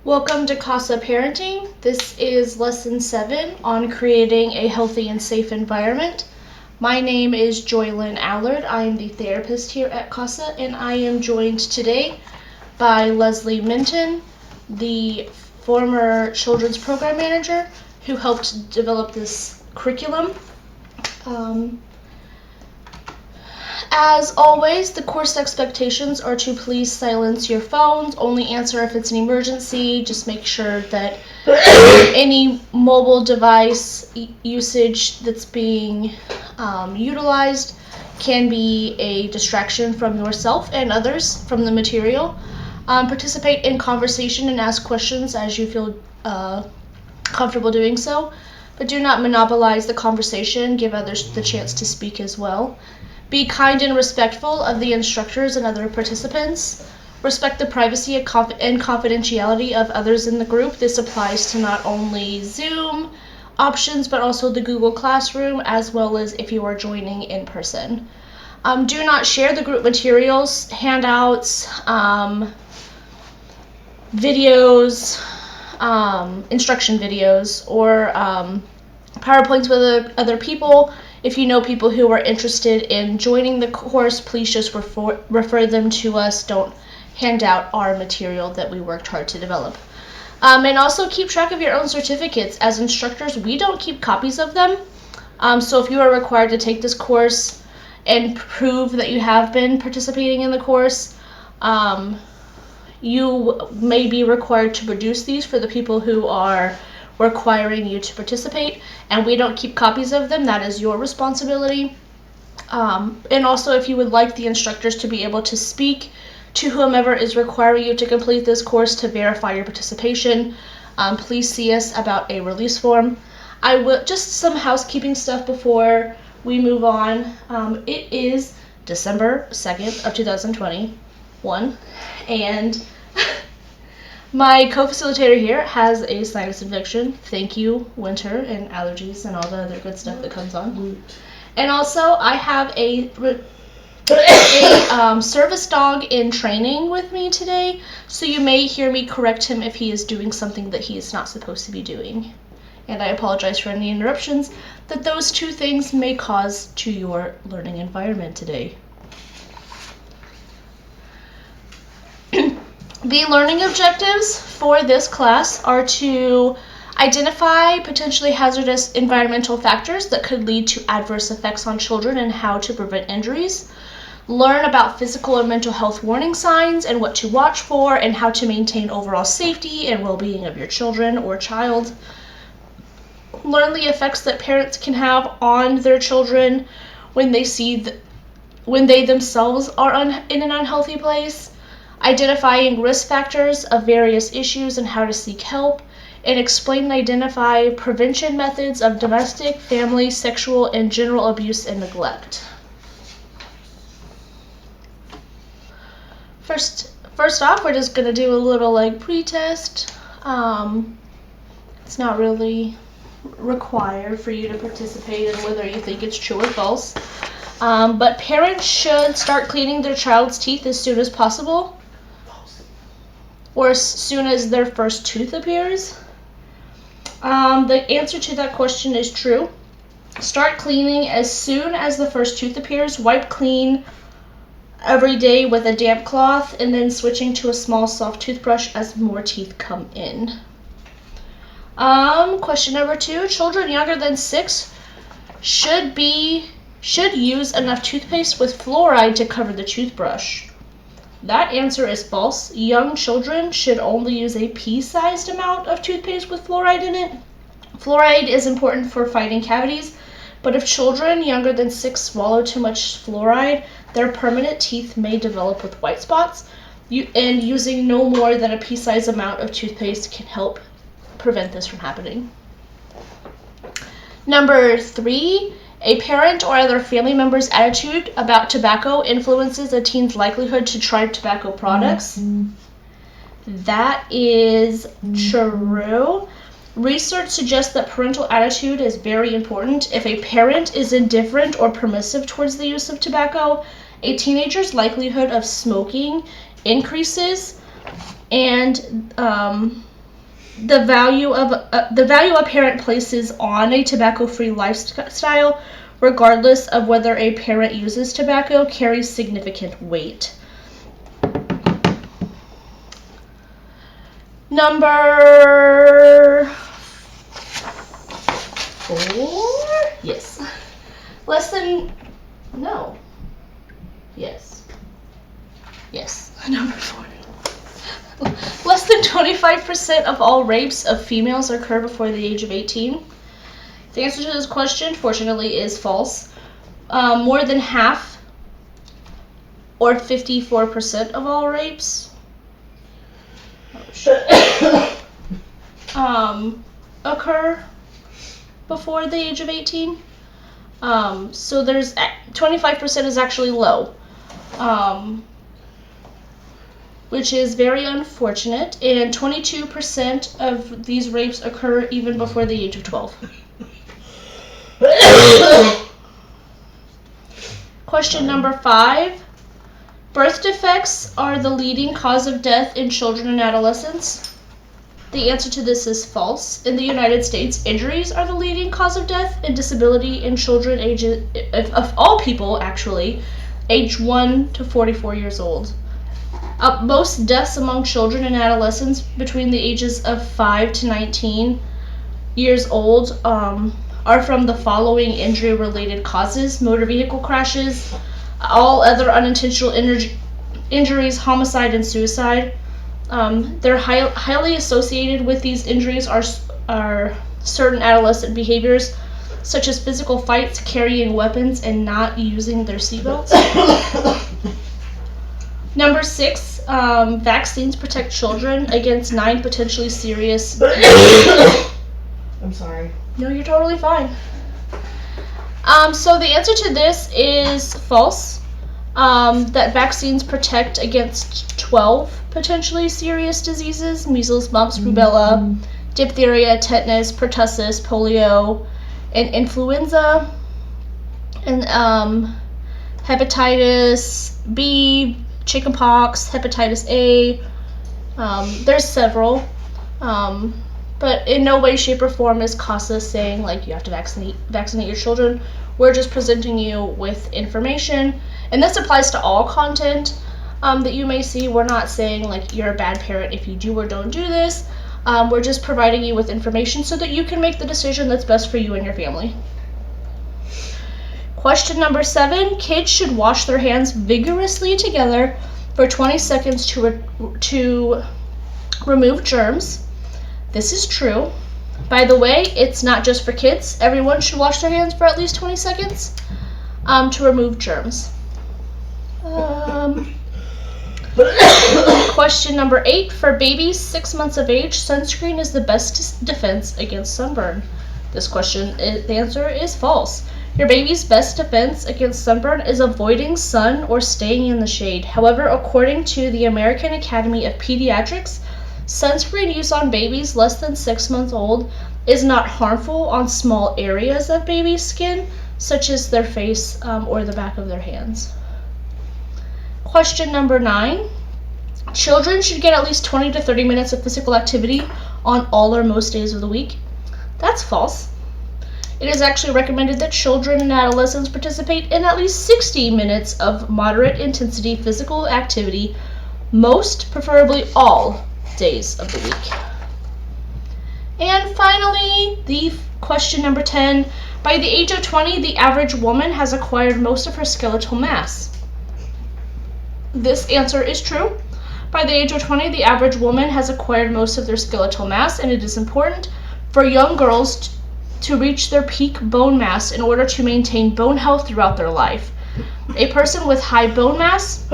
Welcome to CASA Parenting. This is Lesson 7 on creating a healthy and safe environment. My name is Joylyn Allard. I am the therapist here at CASA, and I am joined today by Leslie Minton, the former children's program manager who helped develop this curriculum. As always, the course expectations are to please silence your phones, only answer if it's an emergency, just make sure that any mobile device usage that's being utilized can be a distraction from yourself and others from the material. Participate in conversation and ask questions as you feel comfortable doing so, but do not monopolize the conversation, give others the chance to speak as well. Be kind and respectful of the instructors and other participants. Respect the privacy and confidentiality of others in the group. This applies to not only Zoom options, but also the Google Classroom, as well as if you are joining in person. Do not share the group materials, handouts, videos, instruction videos, or PowerPoints with other people. If you know people who are interested in joining the course, please just refer them to us. Don't hand out our material that we worked hard to develop. And also keep track of your own certificates. As instructors, we don't keep copies of them. So if you are required to take this course and prove that you have been participating in the course, you may be required to produce these for the people who are requiring you to participate, and we don't keep copies of them. That is your responsibility. And also, if you would like the instructors to be able to speak to whomever is requiring you to complete this course to verify your participation, please see us about a release form. I will just some housekeeping stuff before we move on. It is December 2nd of 2021, and my co-facilitator here has a sinus infection. Thank you, winter and allergies and all the other good stuff that comes on. And also, I have a service dog in training with me today, so you may hear me correct him if he is doing something that he is not supposed to be doing. And I apologize for any interruptions that those two things may cause to your learning environment today. The learning objectives for this class are to identify potentially hazardous environmental factors that could lead to adverse effects on children and how to prevent injuries. Learn about physical and mental health warning signs and what to watch for and how to maintain overall safety and well-being of your children or child. Learn the effects that parents can have on their children when they themselves are in an unhealthy place. Identifying risk factors of various issues and how to seek help, and explain and identify prevention methods of domestic, family, sexual, and general abuse and neglect. First off, we're just going to do a little pre-test. It's not really required for you to participate in whether you think it's true or false. But parents should start cleaning their child's teeth as soon as possible, or as soon as their first tooth appears. The answer to that question is true. Start cleaning as soon as the first tooth appears. Wipe clean every day with a damp cloth, and then switching to a small soft toothbrush as more teeth come in. Question number 2, children younger than 6 should use enough toothpaste with fluoride to cover the toothbrush. That answer is false. Young children should only use a pea-sized amount of toothpaste with fluoride in it. Fluoride is important for fighting cavities, but if children younger than 6 swallow too much fluoride, their permanent teeth may develop with white spots, and using no more than a pea-sized amount of toothpaste can help prevent this from happening. Number 3, a parent or other family member's attitude about tobacco influences a teen's likelihood to try tobacco products. That is true. Research suggests that parental attitude is very important. If a parent is indifferent or permissive towards the use of tobacco, a teenager's likelihood of smoking increases, and the value a parent places on a tobacco-free lifestyle, regardless of whether a parent uses tobacco, carries significant weight. Number 4? Yes. Yes. Number 4. Less than 25% of all rapes of females occur before the age of 18. The answer to this question, fortunately, is false. More than half, or 54% of all rapes, occur before the age of 18. So there's 25% is actually low, which is very unfortunate, and 22% of these rapes occur even before the age of 12. Question number 5. Birth defects are the leading cause of death in children and adolescents. The answer to this is false. In the United States, injuries are the leading cause of death and disability in children of all people, actually, age 1 to 44 years old. Most deaths among children and adolescents between the ages of 5 to 19 years old are from the following injury-related causes: motor vehicle crashes, all other unintentional injuries, homicide, and suicide. They're highly associated with these injuries are certain adolescent behaviors, such as physical fights, carrying weapons, and not using their seatbelts. Number 6, vaccines protect children against 9 potentially serious... I'm sorry. No, you're totally fine. So the answer to this is false. That vaccines protect against 12 potentially serious diseases: measles, mumps, rubella, diphtheria, tetanus, pertussis, polio, and influenza, and hepatitis B, chickenpox, hepatitis A. There's several, but in no way, shape, or form is CASA saying like you have to vaccinate your children. We're just presenting you with information, and this applies to all content that you may see. We're not saying like you're a bad parent if you do or don't do this. We're just providing you with information so that you can make the decision that's best for you and your family. Question number 7. Kids should wash their hands vigorously together for 20 seconds to remove germs. This is true. By the way, it's not just for kids. Everyone should wash their hands for at least 20 seconds to remove germs. Question number 8. For babies 6 months of age, sunscreen is the best defense against sunburn. This question, the answer is false. Your baby's best defense against sunburn is avoiding sun or staying in the shade. However, according to the American Academy of Pediatrics, sunscreen use on babies less than 6 months old is not harmful on small areas of baby's skin, such as their face or the back of their hands. Question number 9. Children should get at least 20 to 30 minutes of physical activity on all or most days of the week. That's false. It is actually recommended that children and adolescents participate in at least 60 minutes of moderate intensity physical activity, most, preferably all, days of the week. And finally, the question number 10. By the age of 20, the average woman has acquired most of her skeletal mass. This answer is true. By the age of 20, the average woman has acquired most of their skeletal mass, and it is important for young girls to reach their peak bone mass in order to maintain bone health throughout their life. A person with high bone mass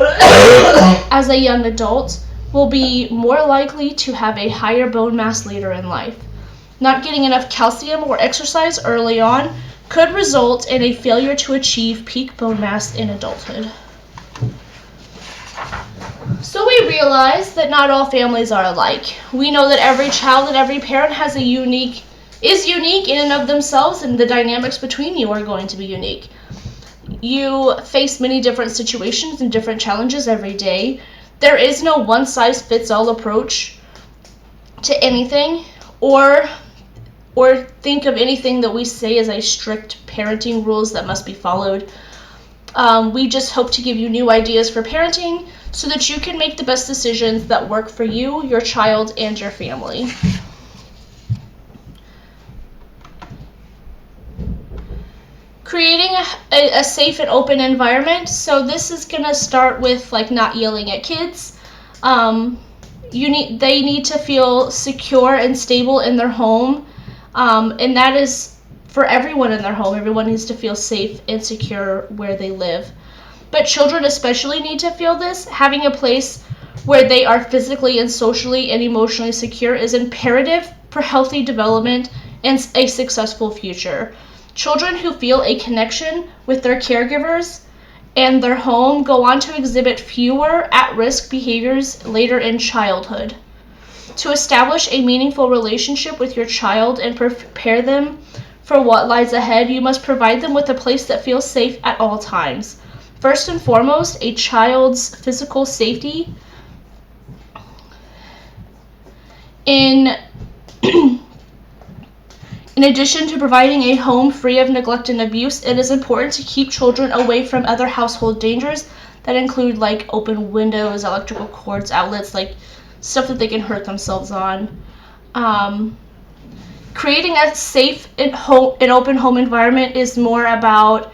as a young adult will be more likely to have a higher bone mass later in life. Not getting enough calcium or exercise early on could result in a failure to achieve peak bone mass in adulthood. So we realize that not all families are alike. We know that every child and every parent is unique in and of themselves, and the dynamics between you are going to be unique. You face many different situations and different challenges every day. There is no one-size-fits-all approach to anything, or think of anything that we say as a strict parenting rules that must be followed. We just hope to give you new ideas for parenting so that you can make the best decisions that work for you, your child, and your family. Creating a safe and open environment. So this is going to start with like not yelling at kids. They need to feel secure and stable in their home, and that is for everyone in their home. Everyone needs to feel safe and secure where they live. But children especially need to feel this. Having a place where they are physically and socially and emotionally secure is imperative for healthy development and a successful future. Children who feel a connection with their caregivers and their home go on to exhibit fewer at-risk behaviors later in childhood. To establish a meaningful relationship with your child and prepare them for what lies ahead, you must provide them with a place that feels safe at all times. First and foremost, a child's physical safety. In addition to providing a home free of neglect and abuse, it is important to keep children away from other household dangers that include like open windows, electrical cords, outlets, like stuff that they can hurt themselves on. Creating a safe and open home environment is more about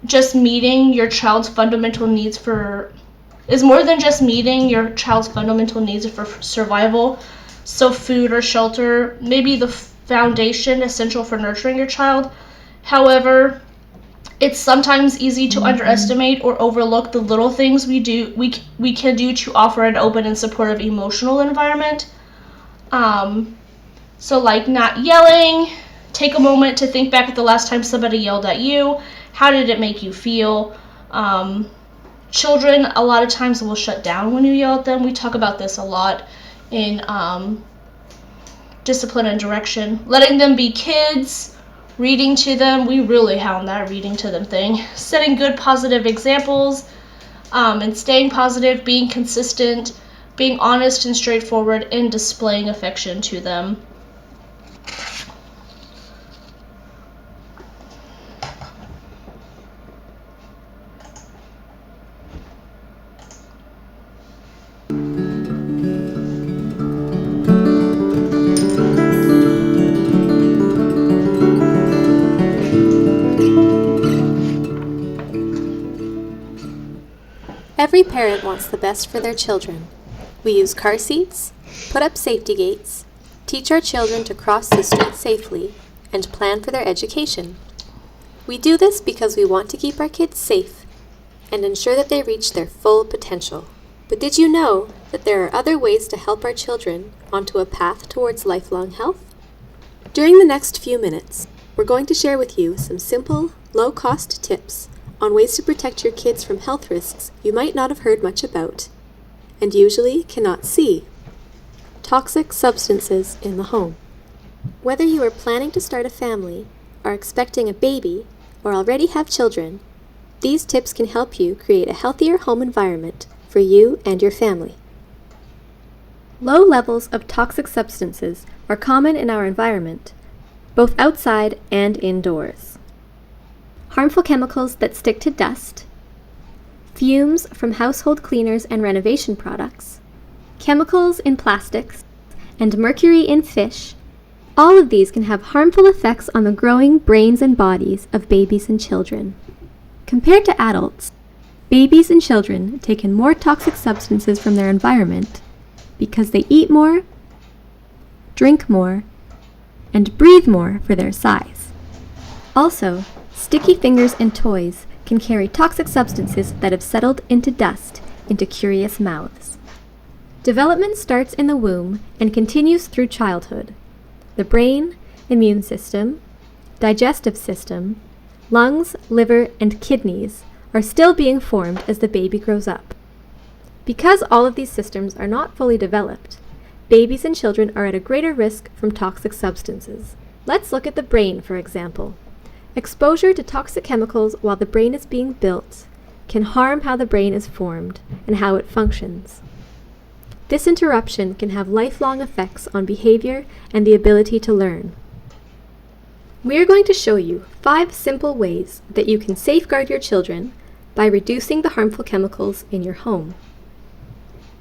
just meeting your child's fundamental needs is more than just meeting your child's fundamental needs for survival. So food or shelter may be the foundation essential for nurturing your child. However, it's sometimes easy to underestimate or overlook the little things we can do to offer an open and supportive emotional environment. So like not yelling. Take a moment to think back at the last time somebody yelled at you. How did it make you feel? Children a lot of times will shut down when you yell at them. We talk about this a lot in discipline and direction. Letting them be kids, reading to them. We really hound that reading to them thing. Setting good positive examples, and staying positive, being consistent, being honest and straightforward, and displaying affection to them. Every parent wants the best for their children. We use car seats, put up safety gates, teach our children to cross the street safely, and plan for their education. We do this because we want to keep our kids safe and ensure that they reach their full potential. But did you know that there are other ways to help our children onto a path towards lifelong health? During the next few minutes, we're going to share with you some simple, low-cost tips on ways to protect your kids from health risks you might not have heard much about, and usually cannot see. Toxic substances in the home. Whether you are planning to start a family, are expecting a baby, or already have children, these tips can help you create a healthier home environment for you and your family. Low levels of toxic substances are common in our environment, both outside and indoors. Harmful chemicals that stick to dust, fumes from household cleaners and renovation products, chemicals in plastics, and mercury in fish, all of these can have harmful effects on the growing brains and bodies of babies and children. Compared to adults, babies and children take in more toxic substances from their environment because they eat more, drink more, and breathe more for their size. Also, sticky fingers and toys can carry toxic substances that have settled into dust into curious mouths. Development starts in the womb and continues through childhood. The brain, immune system, digestive system, lungs, liver, and kidneys are still being formed as the baby grows up. Because all of these systems are not fully developed, babies and children are at a greater risk from toxic substances. Let's look at the brain, for example. Exposure to toxic chemicals while the brain is being built can harm how the brain is formed and how it functions. This interruption can have lifelong effects on behavior and the ability to learn. We are going to show you 5 simple ways that you can safeguard your children by reducing the harmful chemicals in your home.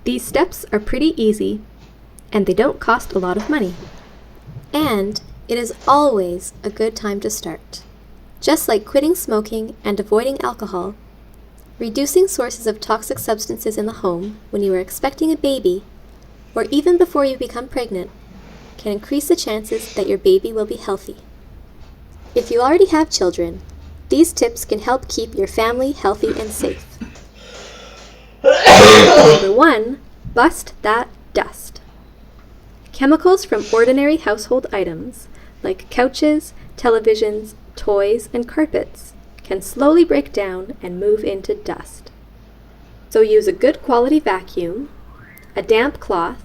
These steps are pretty easy, and they don't cost a lot of money. And it is always a good time to start. Just like quitting smoking and avoiding alcohol, reducing sources of toxic substances in the home when you are expecting a baby, or even before you become pregnant, can increase the chances that your baby will be healthy. If you already have children, these tips can help keep your family healthy and safe. Number 1, bust that dust. Chemicals from ordinary household items, like couches, televisions, toys, and carpets, can slowly break down and move into dust. So use a good quality vacuum, a damp cloth,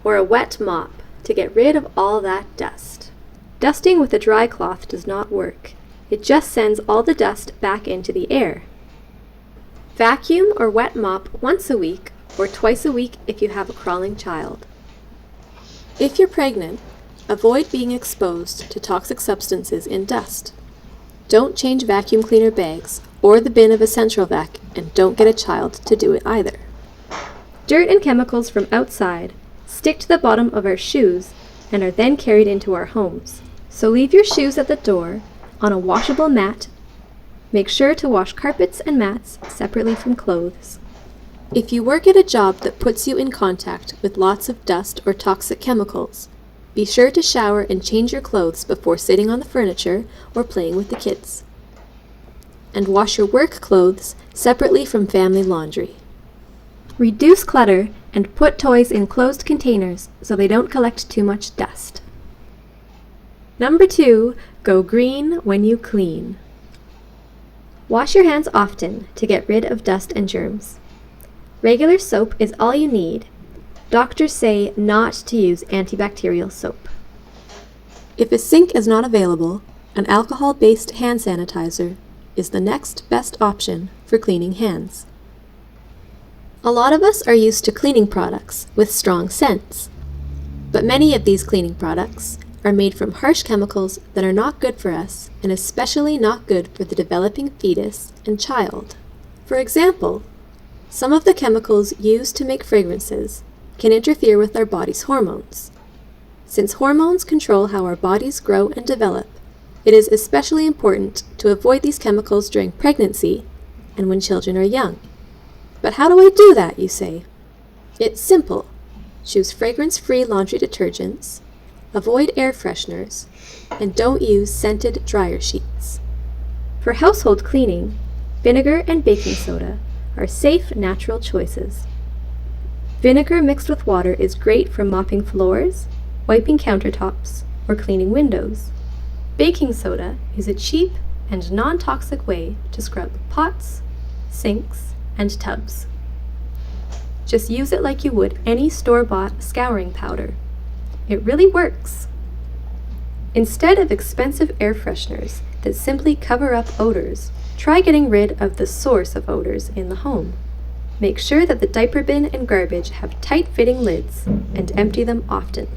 or a wet mop to get rid of all that dust. Dusting with a dry cloth does not work. It just sends all the dust back into the air. Vacuum or wet mop once a week or twice a week if you have a crawling child. If you're pregnant, avoid being exposed to toxic substances in dust. Don't change vacuum cleaner bags or the bin of a central vac, and don't get a child to do it either. Dirt and chemicals from outside stick to the bottom of our shoes and are then carried into our homes. So leave your shoes at the door on a washable mat. Make sure to wash carpets and mats separately from clothes. If you work at a job that puts you in contact with lots of dust or toxic chemicals, be sure to shower and change your clothes before sitting on the furniture or playing with the kids. And wash your work clothes separately from family laundry. Reduce clutter and put toys in closed containers so they don't collect too much dust. Number 2, go green when you clean. Wash your hands often to get rid of dust and germs. Regular soap is all you need. Doctors say not to use antibacterial soap. If a sink is not available, an alcohol-based hand sanitizer is the next best option for cleaning hands. A lot of us are used to cleaning products with strong scents, but many of these cleaning products are made from harsh chemicals that are not good for us and especially not good for the developing fetus and child. For example, some of the chemicals used to make fragrances can interfere with our body's hormones. Since hormones control how our bodies grow and develop, it is especially important to avoid these chemicals during pregnancy and when children are young. But how do I do that, you say? It's simple. Choose fragrance-free laundry detergents, avoid air fresheners, and don't use scented dryer sheets. For household cleaning, vinegar and baking soda are safe, natural choices. Vinegar mixed with water is great for mopping floors, wiping countertops, or cleaning windows. Baking soda is a cheap and non-toxic way to scrub pots, sinks, and tubs. Just use it like you would any store-bought scouring powder. It really works. Instead of expensive air fresheners that simply cover up odors, try getting rid of the source of odors in the home. Make sure that the diaper bin and garbage have tight-fitting lids and empty them often.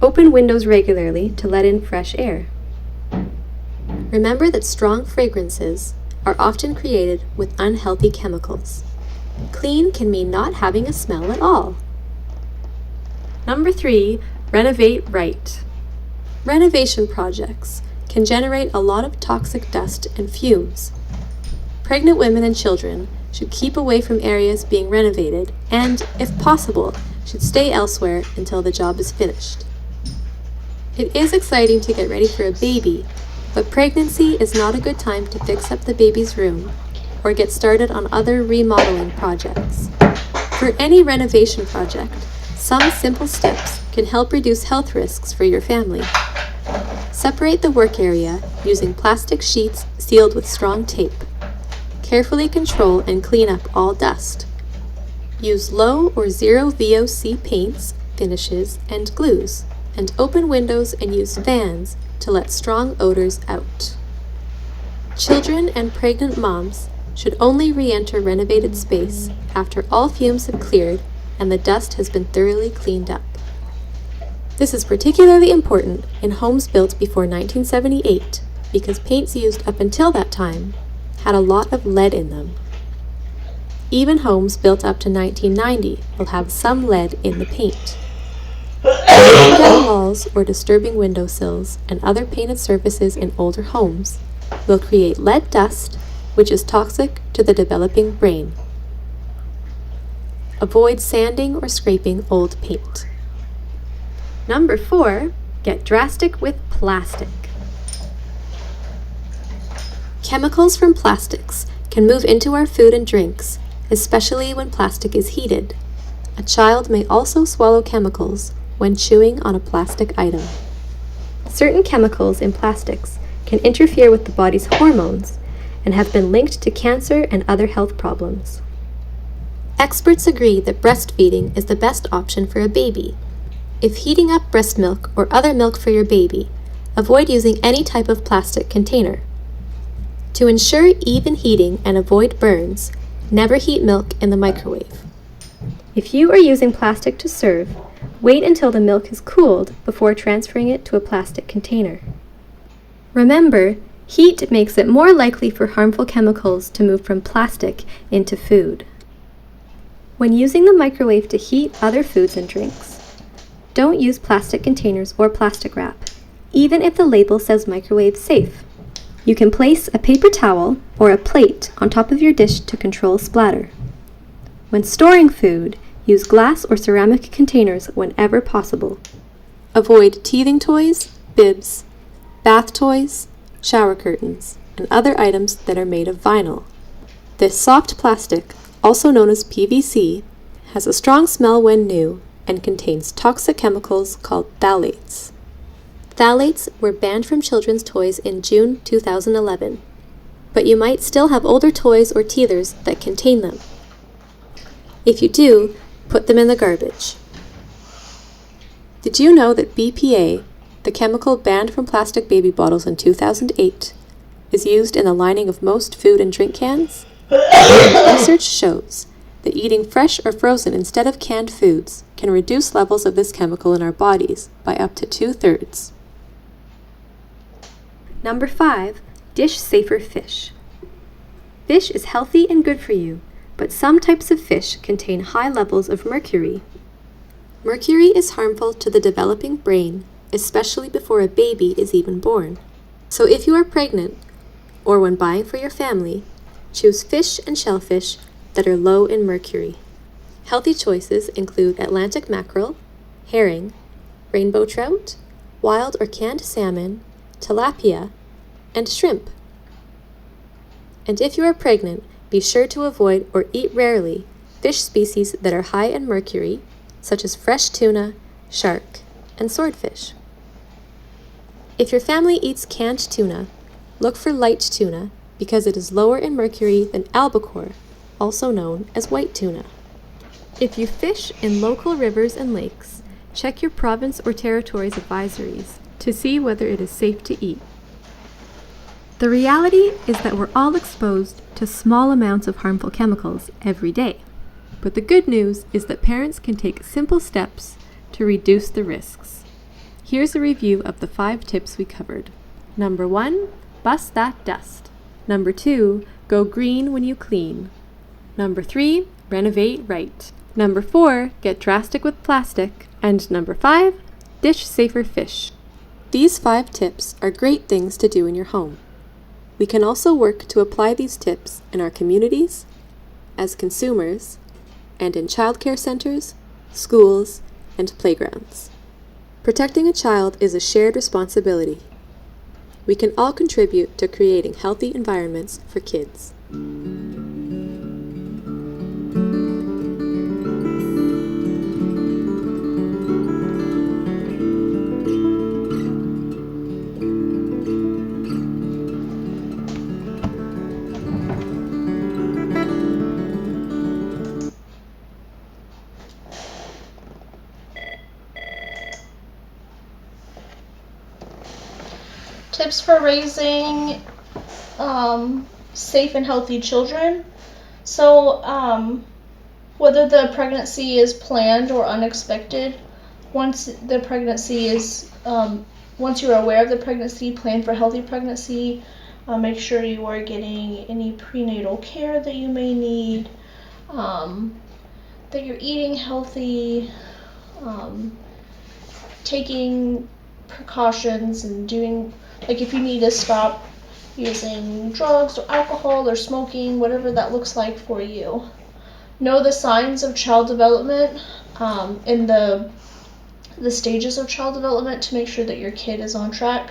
Open windows regularly to let in fresh air. Remember that strong fragrances are often created with unhealthy chemicals. Clean can mean not having a smell at all. Number 3, renovate right. Renovation projects can generate a lot of toxic dust and fumes. Pregnant women and children should keep away from areas being renovated and, if possible, should stay elsewhere until the job is finished. It is exciting to get ready for a baby, but pregnancy is not a good time to fix up the baby's room or get started on other remodeling projects. For any renovation project, some simple steps can help reduce health risks for your family. Separate the work area using plastic sheets sealed with strong tape. Carefully control and clean up all dust. Use low or zero VOC paints, finishes, and glues, and open windows and use fans to let strong odors out. Children and pregnant moms should only re-enter renovated space after all fumes have cleared and the dust has been thoroughly cleaned up. This is particularly important in homes built before 1978 because paints used up until that time had a lot of lead in them. Even homes built up to 1990 will have some lead in the paint. Painting down walls or disturbing windowsills and other painted surfaces in older homes will create lead dust, which is toxic to the developing brain. Avoid sanding or scraping old paint. Number 4, get drastic with plastic. Chemicals from plastics can move into our food and drinks, especially when plastic is heated. A child may also swallow chemicals when chewing on a plastic item. Certain chemicals in plastics can interfere with the body's hormones and have been linked to cancer and other health problems. Experts agree that breastfeeding is the best option for a baby. If heating up breast milk or other milk for your baby, avoid using any type of plastic container. To ensure even heating and avoid burns, never heat milk in the microwave. If you are using plastic to serve, wait until the milk is cooled before transferring it to a plastic container. Remember, heat makes it more likely for harmful chemicals to move from plastic into food. When using the microwave to heat other foods and drinks, don't use plastic containers or plastic wrap, even if the label says microwave safe. You can place a paper towel or a plate on top of your dish to control splatter. When storing food, use glass or ceramic containers whenever possible. Avoid teething toys, bibs, bath toys, shower curtains, and other items that are made of vinyl. This soft plastic, also known as PVC, has a strong smell when new and contains toxic chemicals called phthalates. Phthalates were banned from children's toys in June 2011, but you might still have older toys or teethers that contain them. If you do, put them in the garbage. Did you know that BPA, the chemical banned from plastic baby bottles in 2008, is used in the lining of most food and drink cans? Research shows that eating fresh or frozen instead of canned foods can reduce levels of this chemical in our bodies by up to 2/3. Number 5, dish safer fish. Fish is healthy and good for you, but some types of fish contain high levels of mercury. Mercury is harmful to the developing brain, especially before a baby is even born. So if you are pregnant, or when buying for your family, choose fish and shellfish that are low in mercury. Healthy choices include Atlantic mackerel, herring, rainbow trout, wild or canned salmon, tilapia, and shrimp. And if you are pregnant, be sure to avoid or eat rarely fish species that are high in mercury, such as fresh tuna, shark, and swordfish. If your family eats canned tuna, look for light tuna because it is lower in mercury than albacore, also known as white tuna. If you fish in local rivers and lakes, check your province or territory's advisories to see whether it is safe to eat. The reality is that we're all exposed to small amounts of harmful chemicals every day. But the good news is that parents can take simple steps to reduce the risks. Here's a review of the 5 tips we covered. Number 1, bust that dust. Number 2, go green when you clean. Number 3, renovate right. Number 4, get drastic with plastic. And number 5, dish safer fish. These 5 tips are great things to do in your home. We can also work to apply these tips in our communities, as consumers, and in childcare centers, schools, and playgrounds. Protecting a child is a shared responsibility. We can all contribute to creating healthy environments for kids. Tips for raising safe and healthy children. So Whether the pregnancy is planned or unexpected, once the pregnancy is, once you're aware of the pregnancy, plan for healthy pregnancy. Make sure you are getting any prenatal care that you may need, that you're eating healthy, taking precautions and doing, like if you need to stop using drugs or alcohol or smoking, whatever that looks like for you. Know the signs of child development in the stages of child development to make sure that your kid is on track.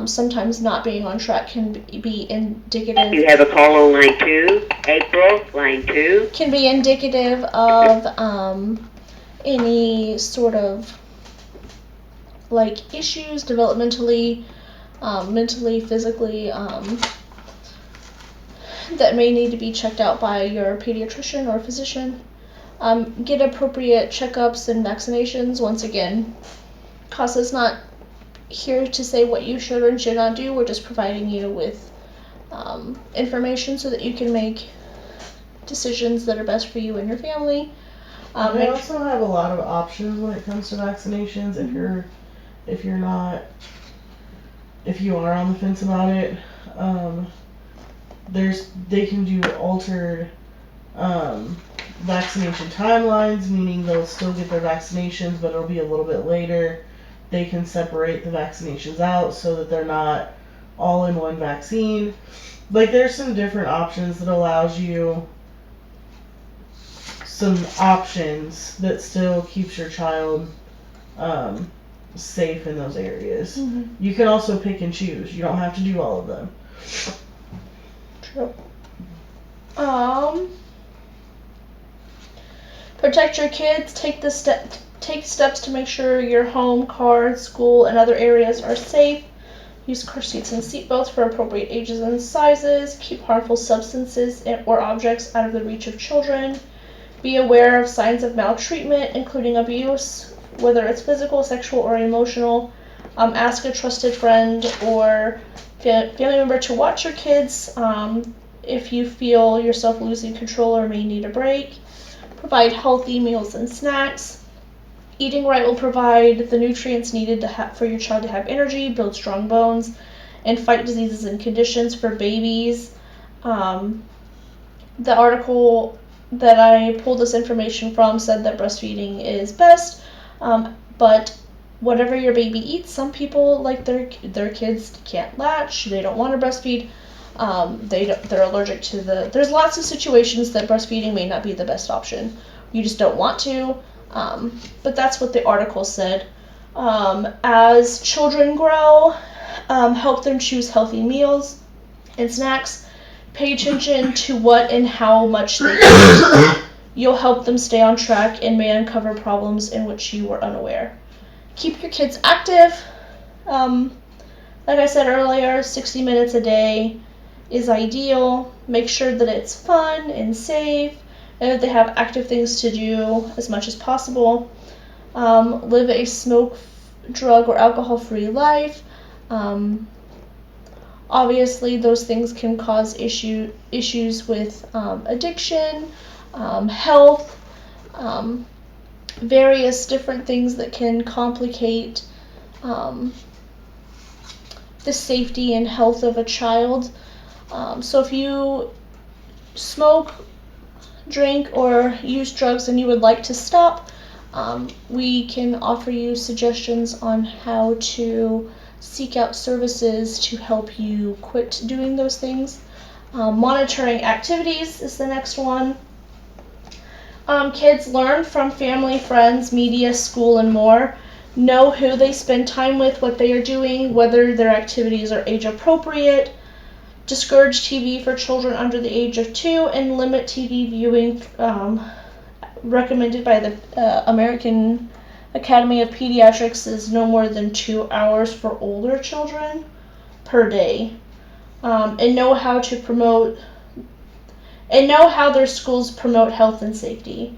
Sometimes not being on track can be indicative. You have a call on line 2. April, line 2. Can be indicative of any sort of like issues developmentally, mentally, physically, that may need to be checked out by your pediatrician or physician. Get appropriate checkups and vaccinations. Once again, CASA is not here to say what you should or should not do. We're just providing you with information so that you can make decisions that are best for you and your family. They also have a lot of options when it comes to vaccinations. If you are on the fence about it, they can do altered vaccination timelines, meaning they'll still get their vaccinations, but it'll be a little bit later. They can separate the vaccinations out so that they're not all in one vaccine. Like, there's some different options that allows you some options that still keeps your child safe in those areas. You can also pick and choose. You don't have to do all of them. True. Protect your kids. Take steps to make sure your home, car, school, and other areas are safe. Use car seats and seatbelts for appropriate ages and sizes. Keep harmful substances or objects out of the reach of children. Be aware of signs of maltreatment, including abuse, whether it's physical, sexual, or emotional. Ask a trusted friend or family member to watch your kids if you feel yourself losing control or may need a break. Provide healthy meals and snacks. Eating right will provide the nutrients needed for your child to have energy, build strong bones, and fight diseases and conditions for babies. The article that I pulled this information from said that breastfeeding is best, but whatever your baby eats, some people, like their kids can't latch, they don't want to breastfeed, they're allergic to there's lots of situations that breastfeeding may not be the best option. You just don't want to, but that's what the article said. As children grow, help them choose healthy meals and snacks. Pay attention to what and how much they eat. You'll help them stay on track and may uncover problems in which you were unaware. Keep your kids active. Like I said earlier, 60 minutes a day is ideal. Make sure that it's fun and safe and that they have active things to do as much as possible. Live a smoke, drug, or alcohol-free life. Obviously, those things can cause issues with addiction, health, various different things that can complicate the safety and health of a child. So if you smoke, drink, or use drugs and you would like to stop, we can offer you suggestions on how to seek out services to help you quit doing those things. Monitoring activities is the next one. Kids learn from family, friends, media, school, and more. Know who they spend time with, what they are doing, whether their activities are age appropriate. Discourage TV for children under the age of 2 and limit TV viewing recommended by the American Academy of Pediatrics is no more than 2 hours for older children per day. And know how their schools promote health and safety.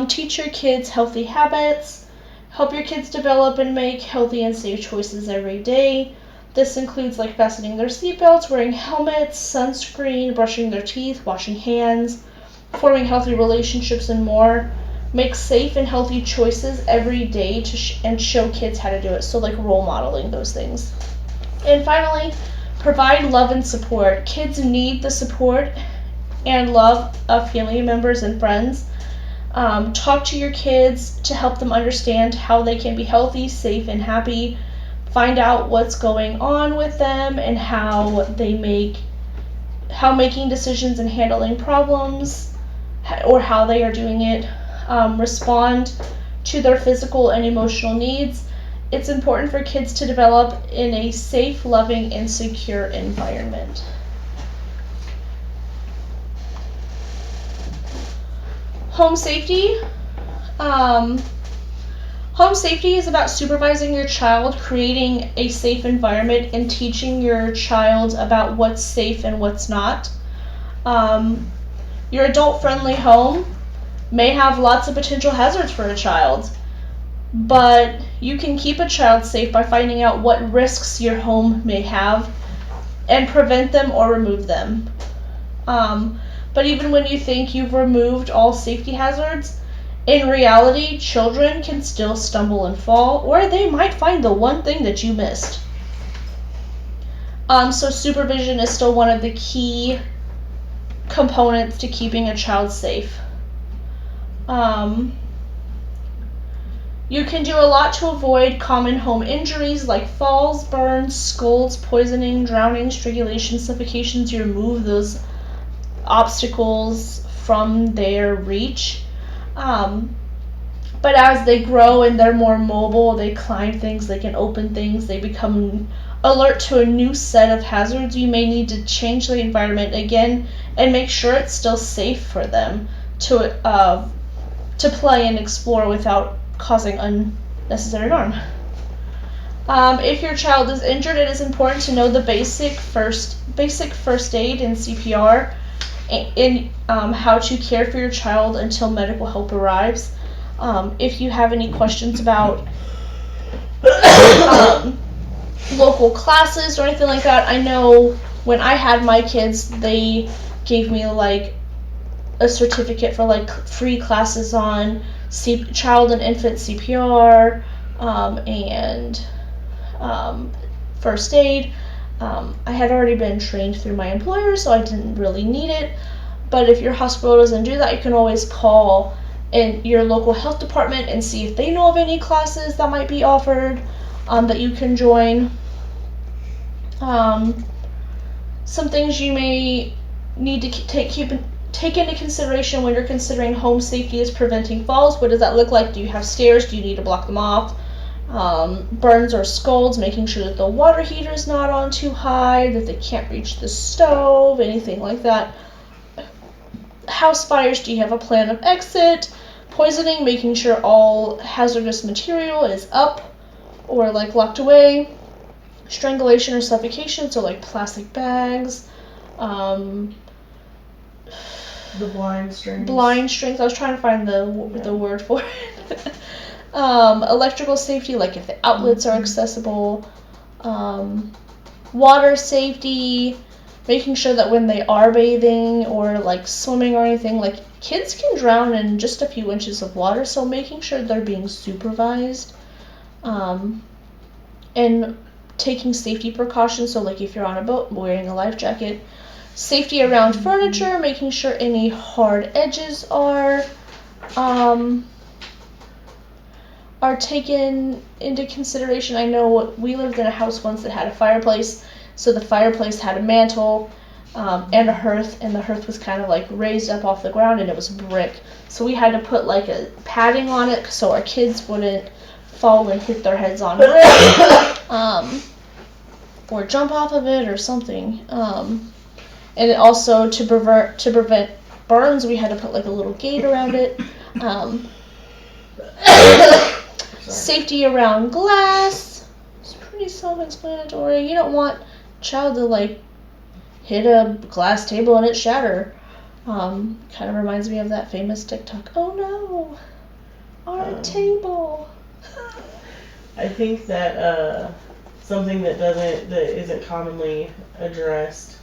Teach your kids healthy habits. Help your kids develop and make healthy and safe choices every day. This includes like fastening their seatbelts, wearing helmets, sunscreen, brushing their teeth, washing hands, forming healthy relationships, and more. Make safe and healthy choices every day and show kids how to do it. So like role modeling those things. And finally, provide love and support. Kids need the support and love of family members and friends. Talk to your kids to help them understand how they can be healthy, safe, and happy. Find out what's going on with them and how making decisions and handling problems, or how they are doing it. Respond to their physical and emotional needs. It's important for kids to develop in a safe, loving, and secure environment. Home safety. Home safety is about supervising your child, creating a safe environment, and teaching your child about what's safe and what's not. Your adult-friendly home may have lots of potential hazards for a child, but you can keep a child safe by finding out what risks your home may have and prevent them or remove them. But even when you think you've removed all safety hazards, in reality, children can still stumble and fall, or they might find the one thing that you missed. So supervision is still one of the key components to keeping a child safe. You can do a lot to avoid common home injuries like falls, burns, scalds, poisoning, drowning, strangulation, suffocations. You remove those obstacles from their reach. But as they grow and they're more mobile, they climb things, they can open things, they become alert to a new set of hazards, you may need to change the environment again and make sure it's still safe for them to play and explore without causing unnecessary harm. If your child is injured, it is important to know the basic first aid and CPR, and how to care for your child until medical help arrives. If you have any questions about local classes or anything like that, I know when I had my kids, they gave me like a certificate for like free classes on child and infant CPR and first aid. I had already been trained through my employer, so I didn't really need it. But if your hospital doesn't do that, you can always call in your local health department and see if they know of any classes that might be offered that you can join. Some things you may need to take into consideration when you're considering home safety is preventing falls. What does that look like? Do you have stairs? Do you need to block them off? Burns or scalds, making sure that the water heater is not on too high, that they can't reach the stove, anything like that. House fires, do you have a plan of exit? Poisoning, making sure all hazardous material is up or like locked away. Strangulation or suffocation, so like plastic bags. The blind strings. Blind strings, I was trying to find the word for it. Electrical safety, like if the outlets are accessible. Water safety, making sure that when they are bathing or like swimming or anything, like kids can drown in just a few inches of water, so making sure they're being supervised. And taking safety precautions, so like if you're on a boat, wearing a life jacket. Safety around furniture, making sure any hard edges are taken into consideration. I know we lived in a house once that had a fireplace, so the fireplace had a mantle and a hearth, and the hearth was kind of like raised up off the ground, and it was brick. So we had to put like a padding on it so our kids wouldn't fall and hit their heads on brick, or jump off of it or something. And also to prevent burns, we had to put like a little gate around it. Safety around glass. It's pretty self-explanatory. You don't want a child to like hit a glass table and it shatter. Kind of reminds me of that famous TikTok. Oh no, our table. I think that something that isn't commonly addressed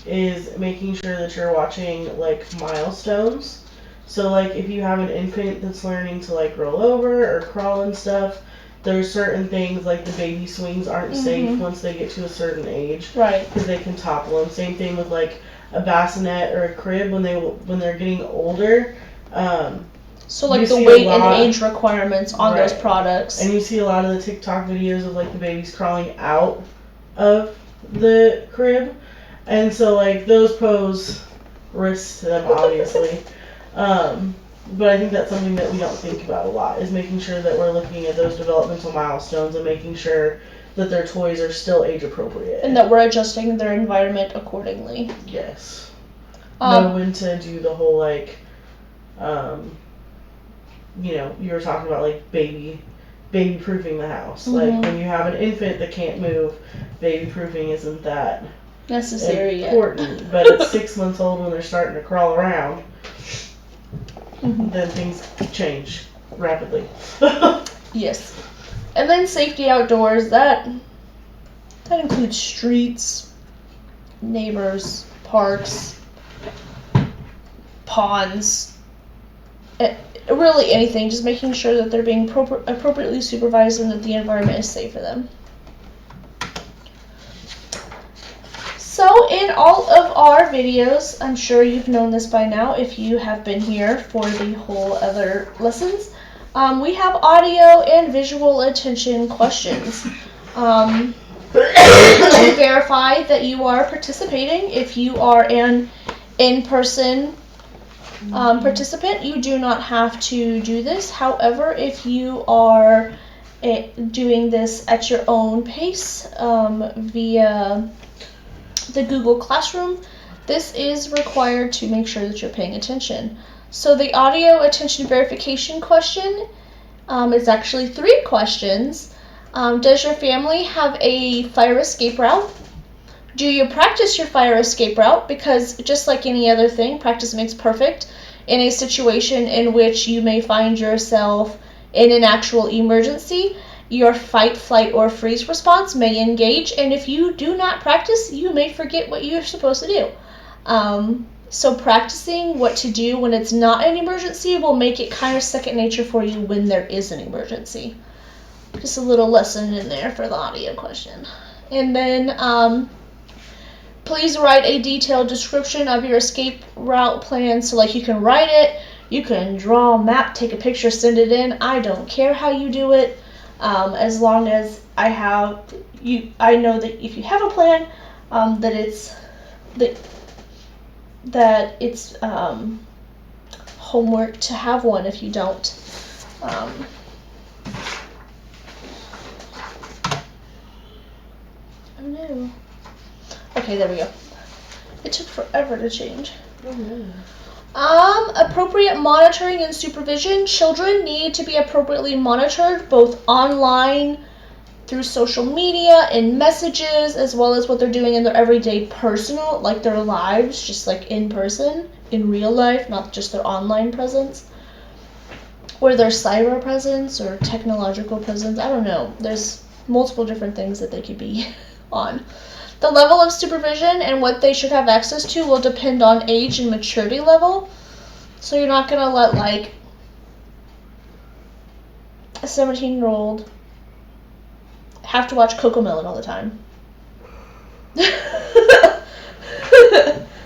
is making sure that you're watching like milestones. So like if you have an infant that's learning to like roll over or crawl and stuff, there's certain things like the baby swings aren't safe once they get to a certain age. Right. Because they can topple them. Same thing with like a bassinet or a crib when they're getting older. So like the weight and age requirements on those products. And you see a lot of the TikTok videos of like the babies crawling out of the crib. And so like those pose risks to them obviously. But I think that's something that we don't think about a lot, is making sure that we're looking at those developmental milestones and making sure that their toys are still age appropriate. And that we're adjusting their environment accordingly. Yes. Know when to do the whole like, you know, you were talking about like baby proofing the house. Like when you have an infant that can't move, baby proofing isn't that necessary important. Yet. But at 6 months old when they're starting to crawl around, then things change rapidly. Yes. And then safety outdoors, that includes streets, neighbors, parks, ponds, really anything, just making sure that they're being appropriately supervised and that the environment is safe for them. So in all of our videos, I'm sure you've known this by now if you have been here for the whole other lessons, we have audio and visual attention questions. To verify that you are participating, if you are an in-person participant, you do not have to do this. However, if you are doing this at your own pace via the Google Classroom, this is required to make sure that you're paying attention. So the audio attention verification question is actually 3 questions. Does your family have a fire escape route? Do you practice your fire escape route? Because just like any other thing, practice makes perfect. In a situation in which you may find yourself in an actual emergency, your fight, flight, or freeze response may engage, and if you do not practice, you may forget what you're supposed to do. So practicing what to do when it's not an emergency will make it kind of second nature for you when there is an emergency. Just a little lesson in there for the audio question. And then please write a detailed description of your escape route plan. So like you can write it, you can draw a map, take a picture, send it in. I don't care how you do it. As long as I know that if you have a plan, that it's homework to have one if you don't. Oh no. Okay, there we go. It took forever to change. Appropriate monitoring and supervision. Children need to be appropriately monitored both online, through social media, in messages, as well as what they're doing in their everyday personal, like their lives, just like in person, in real life, not just their online presence. Or their cyber presence or technological presence. I don't know. There's multiple different things that they could be on. The level of supervision and what they should have access to will depend on age and maturity level. So you're not going to let like a 17-year-old have to watch CoComelon all the time.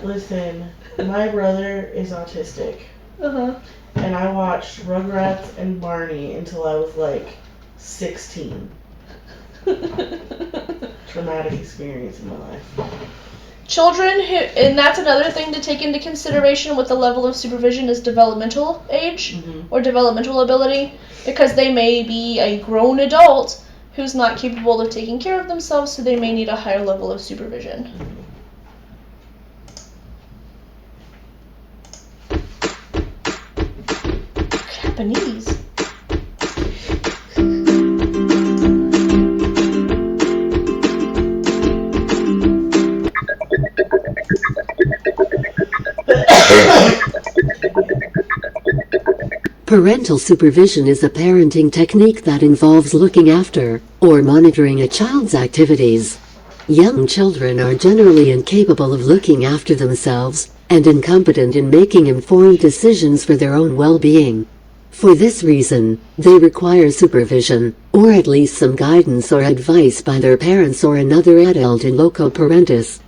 Listen, my brother is autistic. And I watched Rugrats and Barney until I was like 16. Traumatic experience in my life. Children who, and that's another thing to take into consideration with the level of supervision, is developmental age or developmental ability, because they may be a grown adult who's not capable of taking care of themselves, so they may need a higher level of supervision. Japanese. Parental supervision is a parenting technique that involves looking after or monitoring a child's activities. Young children are generally incapable of looking after themselves and incompetent in making informed decisions for their own well-being. For this reason, they require supervision, or at least some guidance or advice by their parents or another adult in loco parentis.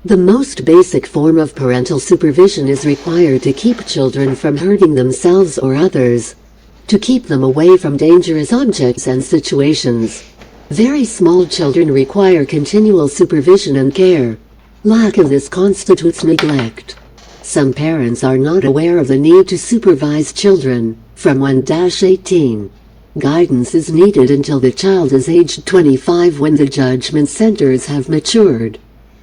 The most basic form of parental supervision is required to keep children from hurting themselves or others, to keep them away from dangerous objects and situations. Very small children require continual supervision and care. Lack of this constitutes neglect. Some parents are not aware of the need to supervise children from 1-18. Guidance is needed until the child is aged 25, when the judgment centers have matured.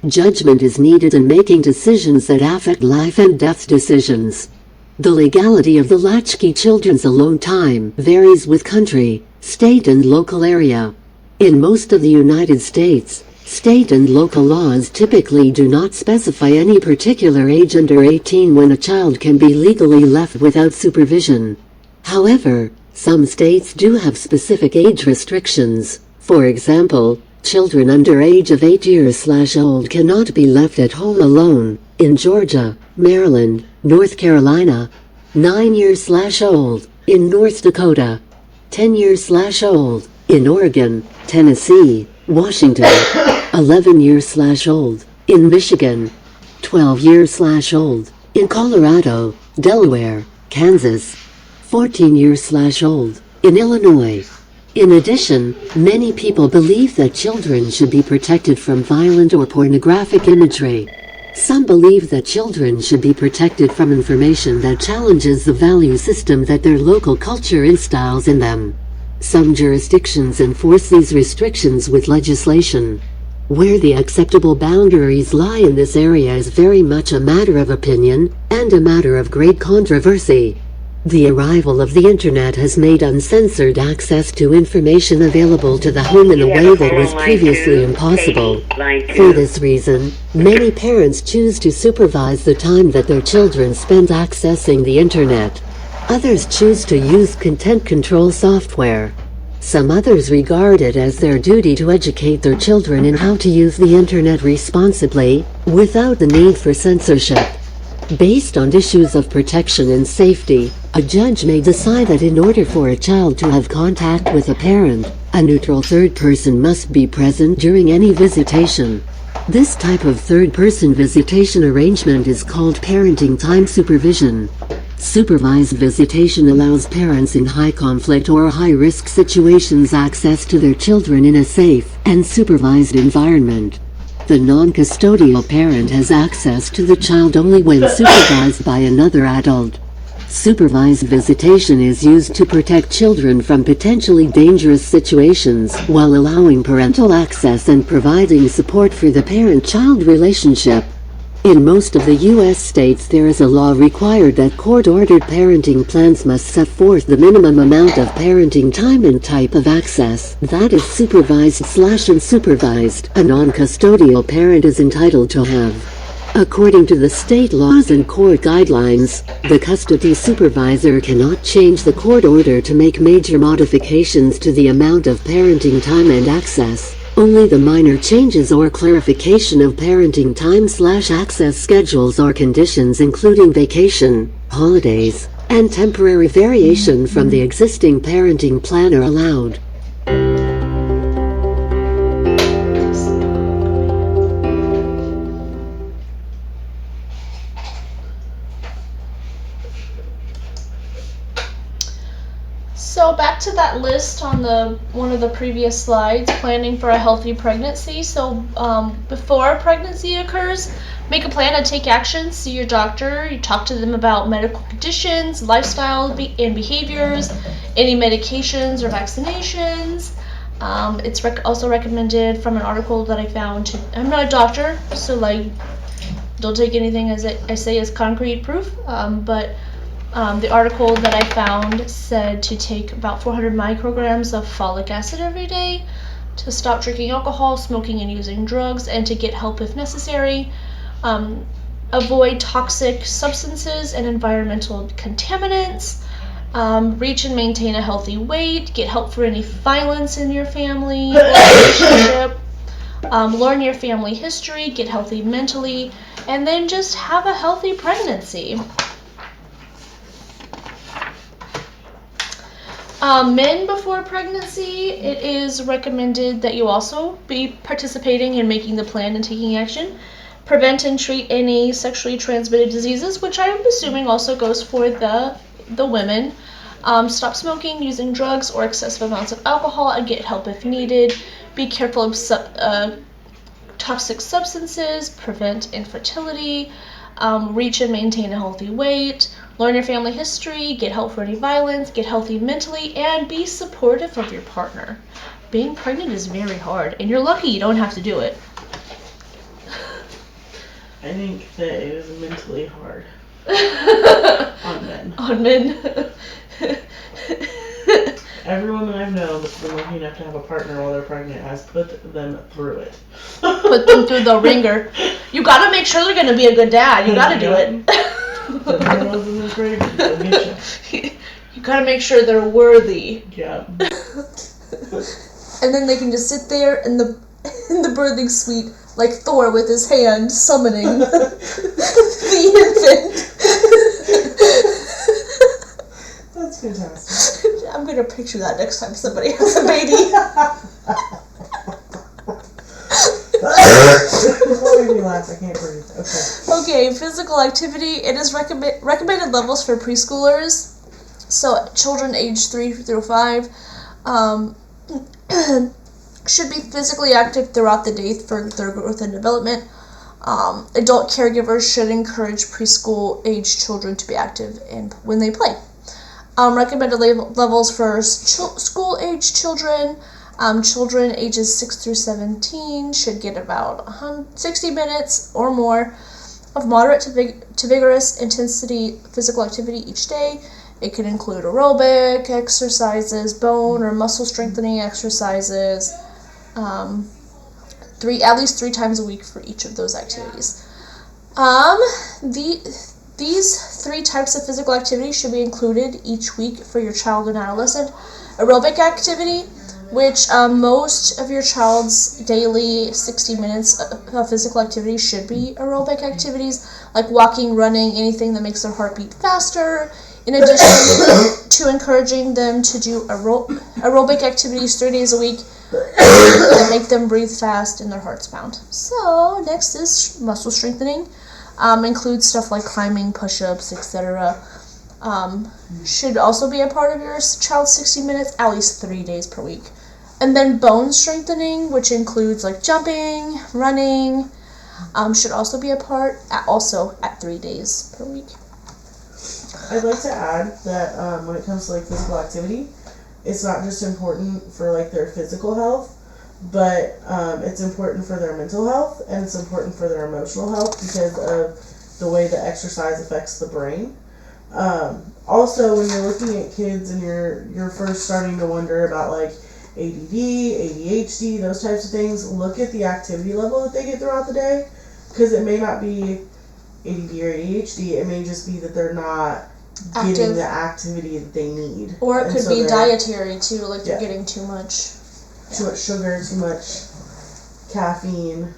Judgment is needed in making decisions that affect life and death decisions. The legality of the latchkey children's alone time varies with country, state and local area. In most of the United States, state and local laws typically do not specify any particular age under 18 when a child can be legally left without supervision. However, some states do have specific age restrictions. For example, children under age of 8 years/old cannot be left at home alone in Georgia, Maryland, North Carolina, 9 years/old in North Dakota, 10 years/old in Oregon, Tennessee, Washington, 11 years/old in Michigan, 12 years/old in Colorado, Delaware, Kansas, 14 years/old in Illinois. In addition, many people believe that children should be protected from violent or pornographic imagery. Some believe that children should be protected from information that challenges the value system that their local culture instills in them. Some jurisdictions enforce these restrictions with legislation. Where the acceptable boundaries lie in this area is very much a matter of opinion, and a matter of great controversy. The arrival of the Internet has made uncensored access to information available to the home in a way that was previously impossible. For this reason, many parents choose to supervise the time that their children spend accessing the Internet. Others choose to use content control software. Some others regard it as their duty to educate their children in how to use the Internet responsibly, without the need for censorship. Based on issues of protection and safety, a judge may decide that in order for a child to have contact with a parent, a neutral third person must be present during any visitation. This type of third-person visitation arrangement is called parenting time supervision. Supervised visitation allows parents in high-conflict or high-risk situations access to their children in a safe and supervised environment. The non-custodial parent has access to the child only when supervised by another adult. Supervised visitation is used to protect children from potentially dangerous situations while allowing parental access and providing support for the parent-child relationship. In most of the U.S. states, there is a law required that court-ordered parenting plans must set forth the minimum amount of parenting time and type of access, that is supervised/unsupervised, a non-custodial parent is entitled to have. According to the state laws and court guidelines, the custody supervisor cannot change the court order to make major modifications to the amount of parenting time and access. Only the minor changes or clarification of parenting time/access schedules or conditions, including vacation, holidays, and temporary variation from the existing parenting plan are allowed. So back to that list on one of the previous slides, planning for a healthy pregnancy. So before pregnancy occurs, make a plan to take action, see your doctor, you talk to them about medical conditions, lifestyle and behaviors, any medications or vaccinations. It's also recommended from an article that I found I'm not a doctor, so don't take anything as I say as concrete proof, but the article that I found said to take about 400 micrograms of folic acid every day, to stop drinking alcohol, smoking, and using drugs, and to get help if necessary. Avoid toxic substances and environmental contaminants. Reach and maintain a healthy weight. Get help for any violence in your family or relationship. Learn your family history, get healthy mentally, and then just have a healthy pregnancy. Men before pregnancy, it is recommended that you also be participating in making the plan and taking action. Prevent and treat any sexually transmitted diseases, which I'm assuming also goes for the women. Stop smoking, using drugs, or excessive amounts of alcohol, and get help if needed. Be careful of toxic substances. Prevent infertility. Reach and maintain a healthy weight. Learn your family history. Get help for any violence. Get healthy mentally, and be supportive of your partner. Being pregnant is very hard, and you're lucky you don't have to do it. I think that it is mentally hard on men. On men. Every woman I've known that's been lucky enough to have a partner while they're pregnant has put them through it. Put them through the ringer. You gotta make sure they're gonna be a good dad. You gotta do it. The girls in the grave, they'll get you. You gotta make sure they're worthy. Yeah. And then they can just sit there in the birthing suite like Thor with his hand summoning the infant. That's fantastic. I'm gonna picture that next time somebody has a baby. Don't make me laugh, I can't breathe. Okay, physical activity. It is recommended levels for preschoolers. So children aged 3 through 5 should be physically active throughout the day for their growth and development. Adult caregivers should encourage preschool age children to be active when they play. Recommended levels for school age children. Children ages 6 through 17 should get about 60 minutes or more of moderate to vigorous intensity physical activity each day. It can include aerobic exercises, bone or muscle strengthening exercises, at least 3 times a week for each of those activities. These 3 types of physical activity should be included each week for your child and adolescent. Aerobic activity, which most of your child's daily 60 minutes of physical activity should be aerobic activities, like walking, running, anything that makes their heart beat faster. In addition to encouraging them to do aerobic activities 3 days a week that make them breathe fast and their hearts pound. So next is muscle strengthening. Includes stuff like climbing, push-ups, etc. Should also be a part of your child's 60 minutes, at least 3 days per week. And then bone strengthening, which includes like jumping, running, should also be a part, at 3 days per week. I'd like to add that when it comes to like physical activity, it's not just important for like their physical health, but it's important for their mental health, and it's important for their emotional health because of the way that exercise affects the brain. Also, when you're looking at kids and you're first starting to wonder about like ADD, ADHD, those types of things, look at the activity level that they get throughout the day, because it may not be ADD or ADHD, it may just be that they're not getting the activity that they need. Or it could be dietary too, like they're getting too much. Too much sugar, too much caffeine.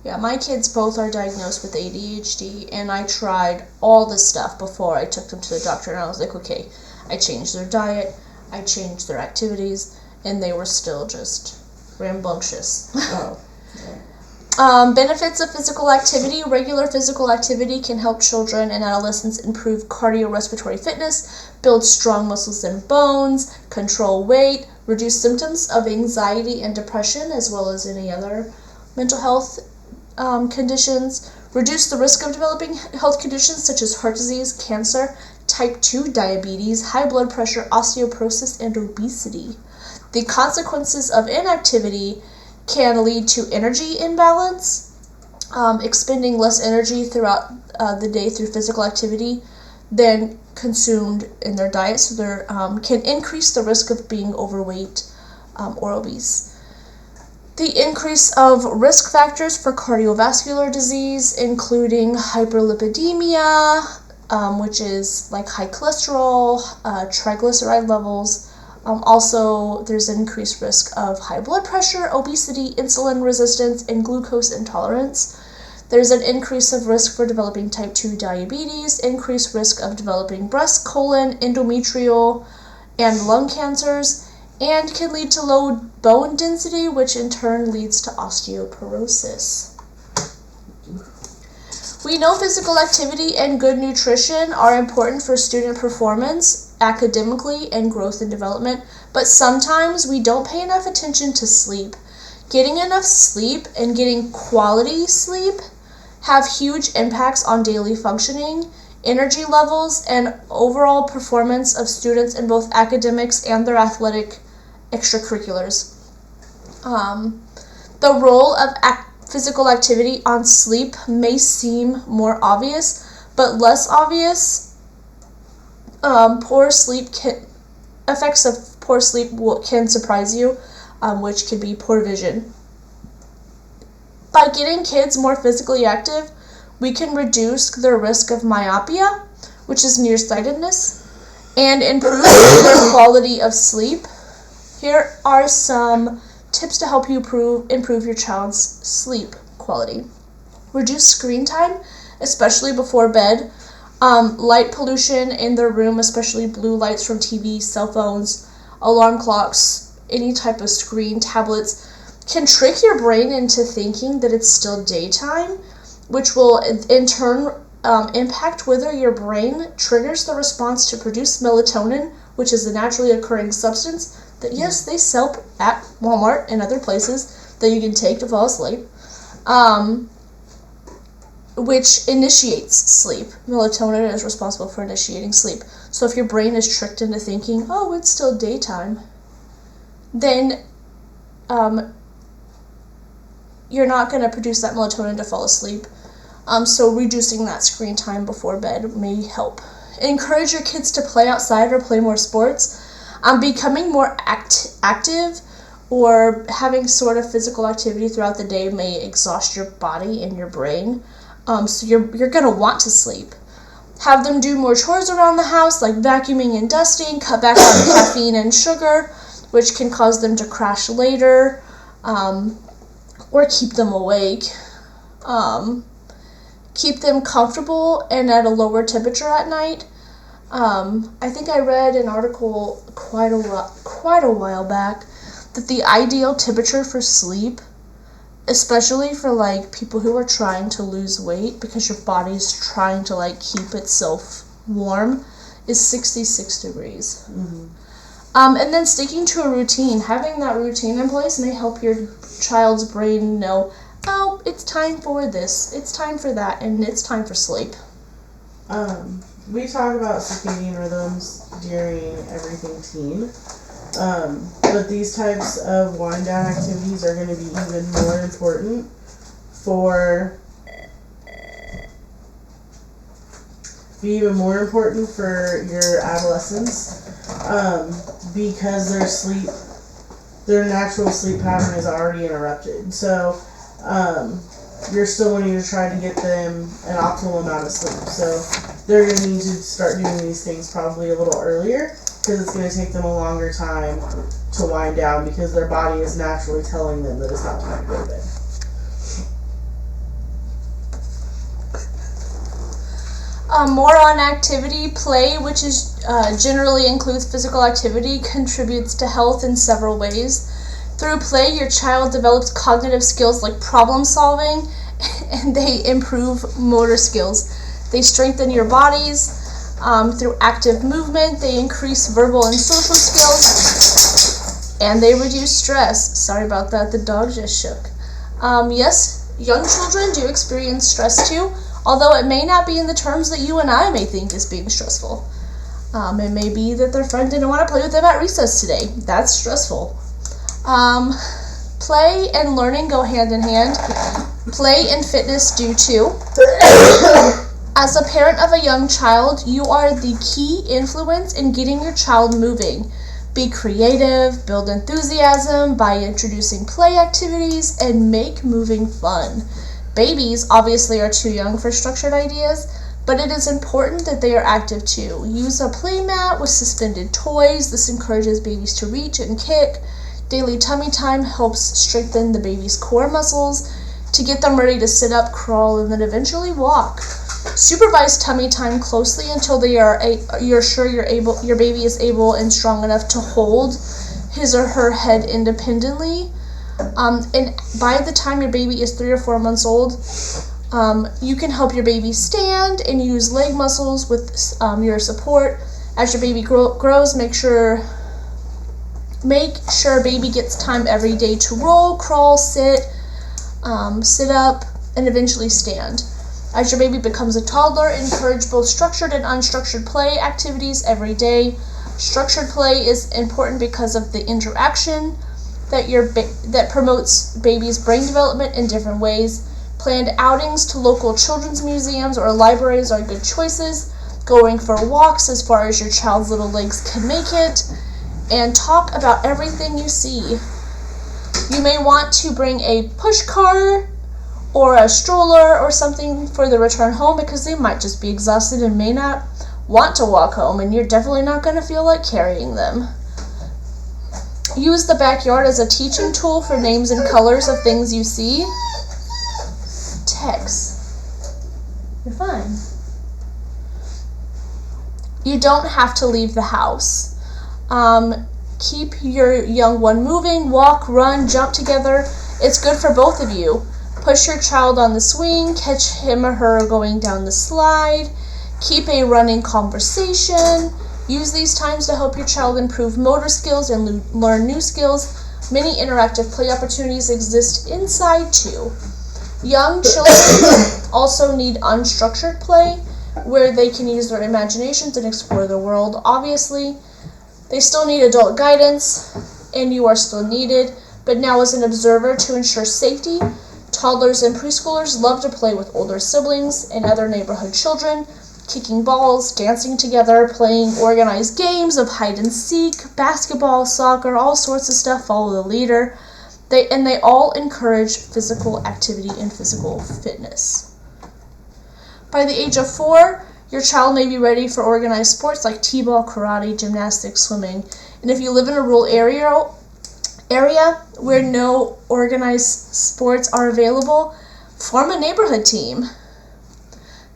Yeah, my kids both are diagnosed with ADHD, and I tried all this stuff before I took them to the doctor, and I was like, okay, I changed their diet, I changed their activities, and they were still just rambunctious. Oh. Benefits of physical activity. Regular physical activity can help children and adolescents improve cardiorespiratory fitness, build strong muscles and bones, control weight, reduce symptoms of anxiety and depression, as well as any other mental health conditions, reduce the risk of developing health conditions such as heart disease, cancer, type 2 diabetes, high blood pressure, osteoporosis, and obesity. The consequences of inactivity can lead to energy imbalance, expending less energy throughout the day through physical activity than consumed in their diet, so they can increase the risk of being overweight or obese. The increase of risk factors for cardiovascular disease, including hyperlipidemia, which is like high cholesterol, triglyceride levels, Also, there's an increased risk of high blood pressure, obesity, insulin resistance, and glucose intolerance. There's an increase of risk for developing type 2 diabetes, increased risk of developing breast, colon, endometrial, and lung cancers, and can lead to low bone density, which in turn leads to osteoporosis. We know physical activity and good nutrition are important for student performance, academically, and growth and development, but sometimes we don't pay enough attention to sleep. Getting enough sleep and getting quality sleep have huge impacts on daily functioning, energy levels, and overall performance of students in both academics and their athletic extracurriculars. The role of physical activity on sleep may seem more obvious, but less obvious. Effects of poor sleep can surprise you, which can be poor vision. By getting kids more physically active, we can reduce their risk of myopia, which is nearsightedness, and improve their quality of sleep. Here are some tips to help you improve your child's sleep quality. Reduce screen time, especially before bed. Light pollution in their room, especially blue lights from TV, cell phones, alarm clocks, any type of screen, tablets, can trick your brain into thinking that it's still daytime, which will in turn impact whether your brain triggers the response to produce melatonin, which is a naturally occurring substance that, yes, they sell at Walmart and other places that you can take to fall asleep, which initiates sleep. Melatonin is responsible for initiating sleep. So if your brain is tricked into thinking, oh, it's still daytime, then you're not going to produce that melatonin to fall asleep. So reducing that screen time before bed may help. Encourage your kids to play outside or play more sports. Becoming more active or having sort of physical activity throughout the day may exhaust your body and your brain. So you're going to want to sleep. Have them do more chores around the house, like vacuuming and dusting. Cut back on caffeine and sugar, which can cause them to crash later, or keep them awake. Keep them comfortable and at a lower temperature at night. I think I read an article quite a while back that the ideal temperature for sleep, especially for like people who are trying to lose weight because your body's trying to like keep itself warm, is 66 degrees. Mm-hmm. And then sticking to a routine, having that routine in place may help your child's brain know, oh, it's time for this, it's time for that, and it's time for sleep. We talk about circadian rhythms during Everything Teen, but these types of wind down activities are going to be even more important for your adolescents, because their natural sleep pattern is already interrupted. So you're still wanting to try to get them an optimal amount of sleep. So they're going to need to start doing these things probably a little earlier, because it's going to take them a longer time to wind down because their body is naturally telling them that it's not time to go to bed. More on activity. Play, which is generally includes physical activity, contributes to health in several ways. Through play, your child develops cognitive skills like problem solving, and they improve motor skills. They strengthen your bodies. Through active movement, they increase verbal and social skills, and they reduce stress. Sorry about that, the dog just shook. Yes, young children do experience stress too, although it may not be in the terms that you and I may think is being stressful. It may be that their friend didn't want to play with them at recess today. That's stressful. Play and learning go hand in hand. Play and fitness do too. As a parent of a young child, you are the key influence in getting your child moving. Be creative, build enthusiasm by introducing play activities, and make moving fun. Babies obviously are too young for structured ideas, but it is important that they are active too. Use a play mat with suspended toys. This encourages babies to reach and kick. Daily tummy time helps strengthen the baby's core muscles to get them ready to sit up, crawl, and then eventually walk. Supervise tummy time closely until you're sure your baby is able and strong enough to hold his or her head independently. And by the time your baby is 3 or 4 months old, you can help your baby stand and use leg muscles with your support. As your baby grows, make sure baby gets time every day to roll, crawl, sit up, and eventually stand. As your baby becomes a toddler, encourage both structured and unstructured play activities every day. Structured play is important because of the interaction that promotes baby's brain development in different ways. Planned outings to local children's museums or libraries are good choices. Going for walks as far as your child's little legs can make it. And talk about everything you see. You may want to bring a push car or a stroller or something for the return home because they might just be exhausted and may not want to walk home, and you're definitely not going to feel like carrying them. Use the backyard as a teaching tool for names and colors of things you see. Tex, you're fine. You don't have to leave the house. Keep your young one moving, walk, run, jump together. It's good for both of you. Push your child on the swing, catch him or her going down the slide. Keep a running conversation. Use these times to help your child improve motor skills and learn new skills. Many interactive play opportunities exist inside too. Young children also need unstructured play, where they can use their imaginations and explore the world. Obviously, they still need adult guidance, and you are still needed, but now as an observer to ensure safety. Toddlers and preschoolers love to play with older siblings and other neighborhood children, kicking balls, dancing together, playing organized games of hide and seek, basketball, soccer, all sorts of stuff, follow the leader. They all encourage physical activity and physical fitness. By the age of 4, your child may be ready for organized sports like t-ball, karate, gymnastics, swimming. And if you live in a rural area where no organized sports are available, form a neighborhood team.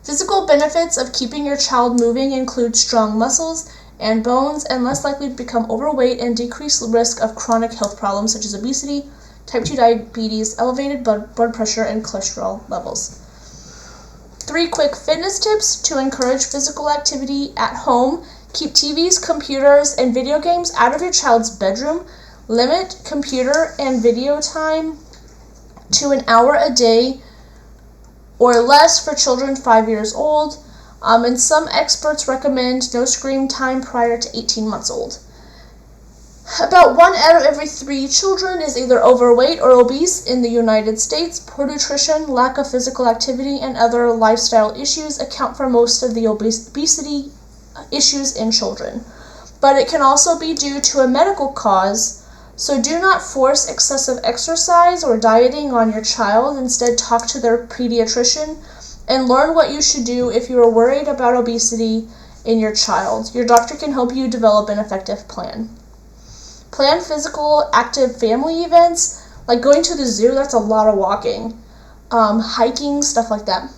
Physical benefits of keeping your child moving include strong muscles and bones and less likely to become overweight and decreased risk of chronic health problems such as obesity, type 2 diabetes, elevated blood pressure, and cholesterol levels. 3 quick fitness tips to encourage physical activity at home. Keep TVs, computers, and video games out of your child's bedroom. Limit computer and video time to an hour a day or less for children 5 years old. And some experts recommend no screen time prior to 18 months old. About 1 out of every 3 children is either overweight or obese in the United States. Poor nutrition, lack of physical activity, and other lifestyle issues account for most of the obesity issues in children. But it can also be due to a medical cause, so do not force excessive exercise or dieting on your child. Instead, talk to their pediatrician and learn what you should do if you are worried about obesity in your child. Your doctor can help you develop an effective plan. Plan physical active family events, like going to the zoo. That's a lot of walking, hiking, stuff like that.